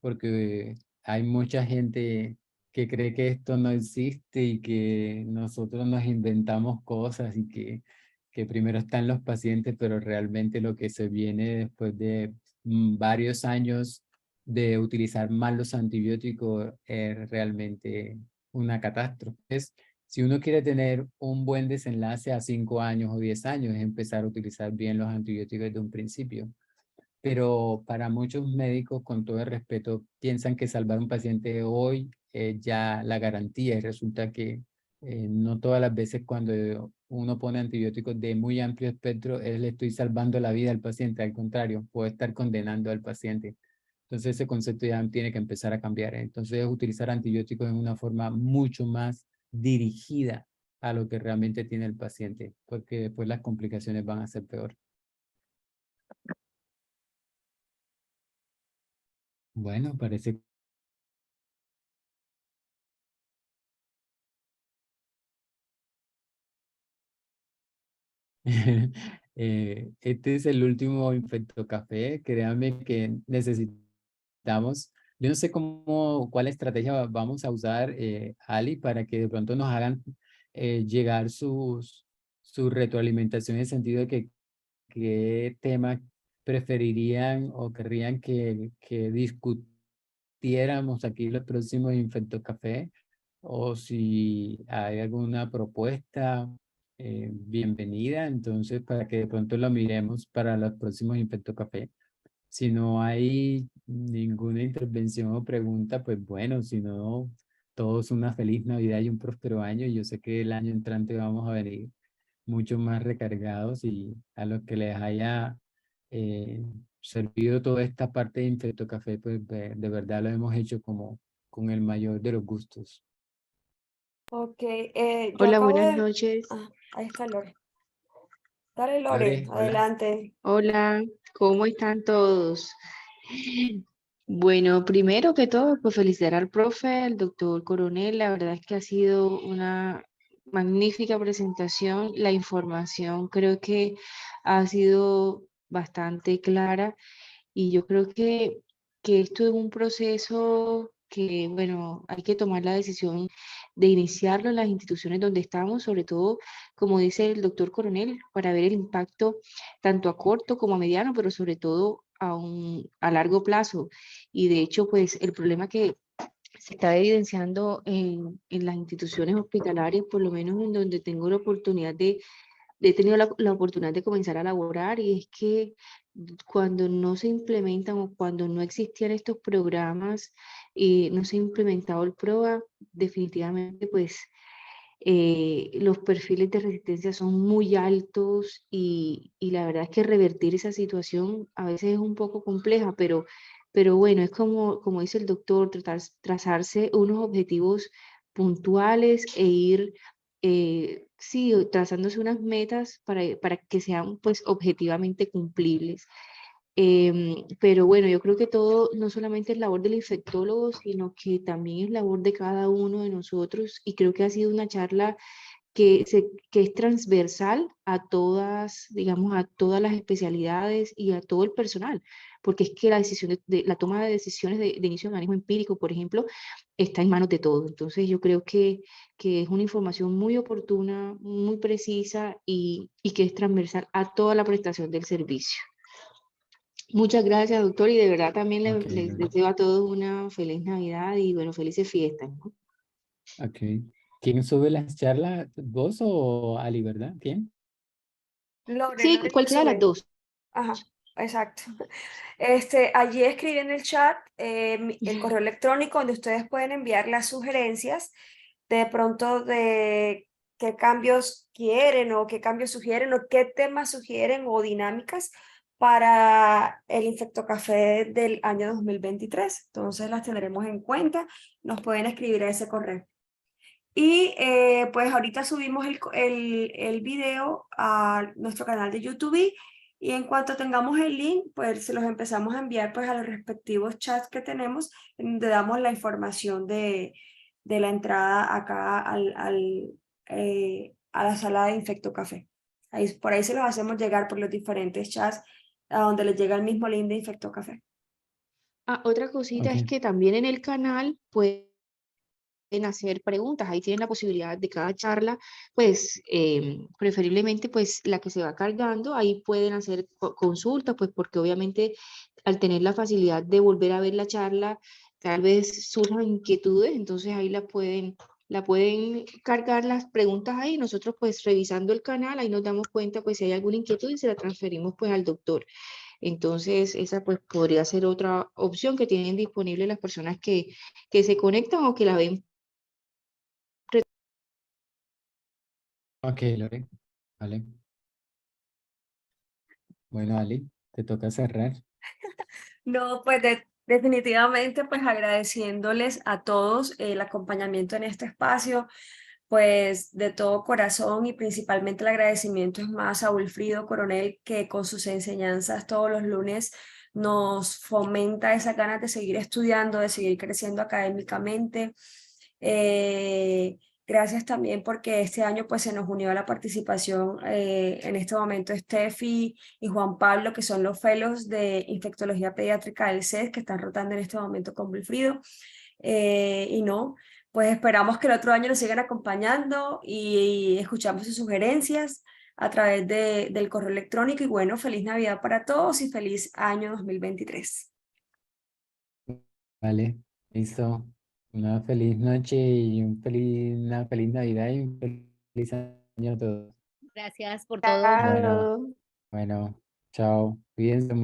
porque hay mucha gente que cree que esto no existe y que nosotros nos inventamos cosas y que primero están los pacientes, pero realmente lo que se viene después de varios años de utilizar mal los antibióticos es realmente una catástrofe. Si uno quiere tener un buen desenlace a 5 años o 10 años, es empezar a utilizar bien los antibióticos desde un principio. Pero para muchos médicos, con todo el respeto, piensan que salvar un paciente hoy es ya la garantía y resulta que no todas las veces cuando uno pone antibióticos de muy amplio espectro, le estoy salvando la vida al paciente, al contrario, puede estar condenando al paciente. Entonces ese concepto ya tiene que empezar a cambiar. Entonces utilizar antibióticos en una forma mucho más dirigida a lo que realmente tiene el paciente, porque después las complicaciones van a ser peor. Bueno, parece este es el último Infectocafé. Créanme que necesitamos, yo no sé cuál estrategia vamos a usar, Ali, para que de pronto nos hagan llegar su retroalimentación en el sentido de que qué tema preferirían o querrían que discutiéramos aquí los próximos Infectocafé o si hay alguna propuesta bienvenida, entonces para que de pronto lo miremos para los próximos Infecto Café. Si no hay ninguna intervención o pregunta, pues bueno, si no, todos una feliz Navidad y un próspero año. Yo sé que el año entrante vamos a venir mucho más recargados y a los que les haya servido toda esta parte de Infecto Café, pues de verdad lo hemos hecho como con el mayor de los gustos. Ok, yo Hola, acabo buenas de... noches. Ah, ahí está Lore. Dale, Lore, Lore, hola. adelante. Hola, ¿cómo están todos? Bueno, primero que todo, pues felicitar al profe, al doctor Coronel. La verdad es que ha sido una magnífica presentación. La información creo que ha sido bastante clara y yo creo que esto es un proceso que, bueno, hay que tomar la decisión de iniciarlo en las instituciones donde estamos, sobre todo, como dice el doctor Coronel, para ver el impacto tanto a corto como a mediano, pero sobre todo a largo plazo. Y de hecho, pues el problema que se está evidenciando en las instituciones hospitalarias, por lo menos en donde tengo la oportunidad de he tenido la oportunidad de comenzar a laborar y es que cuando no se implementan o cuando no existían estos programas y no se ha implementado el PROA, definitivamente pues los perfiles de resistencia son muy altos y la verdad es que revertir esa situación a veces es un poco compleja, pero bueno, es como dice el doctor, trazarse unos objetivos puntuales e ir, sí, trazándose unas metas para que sean pues objetivamente cumplibles. Pero bueno, yo creo que todo no solamente es labor del infectólogo, sino que también es labor de cada uno de nosotros y creo que ha sido una charla que es transversal a todas, digamos, a todas las especialidades y a todo el personal, porque es que la decisión la toma de decisiones de inicio de manejo empírico, por ejemplo, está en manos de todos. Entonces yo creo que es una información muy oportuna, muy precisa y que es transversal a toda la prestación del servicio. Muchas gracias, doctor, y de verdad también Ok, les Lore. deseo a todos una feliz Navidad y bueno, felices fiestas, ¿no? Ok. ¿Quién sube las charlas? ¿Vos o Ali, verdad? ¿Quién? Lore, Sí, Lore la cualquiera de las sube. dos. Ajá, exacto. Allí escribí en el chat el correo electrónico donde ustedes pueden enviar las sugerencias de pronto de qué cambios quieren o qué cambios sugieren o qué temas sugieren o dinámicas para el Infecto Café del año 2023. Entonces las tendremos en cuenta. Nos pueden escribir a ese correo. Y pues ahorita subimos el video a nuestro canal de YouTube y en cuanto tengamos el link, pues se los empezamos a enviar pues a los respectivos chats que tenemos, en donde damos la información de la entrada acá a la sala de Infecto Café. Por ahí se los hacemos llegar por los diferentes chats a donde les llega el mismo link de Infecto Café. Ah, otra cosita Ok. es que también en el canal, pues hacer preguntas, ahí tienen la posibilidad de cada charla, pues preferiblemente pues la que se va cargando, ahí pueden hacer consultas, pues porque obviamente al tener la facilidad de volver a ver la charla, tal vez surjan inquietudes, entonces ahí la pueden cargar las preguntas ahí, nosotros pues revisando el canal, ahí nos damos cuenta pues si hay alguna inquietud y se la transferimos pues al doctor. Entonces, esa pues podría ser otra opción que tienen disponible las personas que se conectan o que la ven. Ok, Lore, vale. Bueno, Ali, te toca cerrar. No, pues definitivamente, pues agradeciéndoles a todos el acompañamiento en este espacio, pues de todo corazón y principalmente el agradecimiento es más a Wilfrido Coronel, que con sus enseñanzas todos los lunes nos fomenta esas ganas de seguir estudiando, de seguir creciendo académicamente. Gracias también porque este año pues se nos unió a la participación en este momento Steffi y Juan Pablo, que son los fellows de infectología pediátrica del CES, que están rotando en este momento con Wilfrido. Y no, pues esperamos que el otro año nos sigan acompañando y escuchamos sus sugerencias a través del correo electrónico. Y bueno, feliz Navidad para todos y feliz año 2023. Vale, listo. Una feliz noche y una feliz Navidad y un feliz año a todos. Gracias por todo. Bueno, Claro. bueno, chao. Cuídense mucho.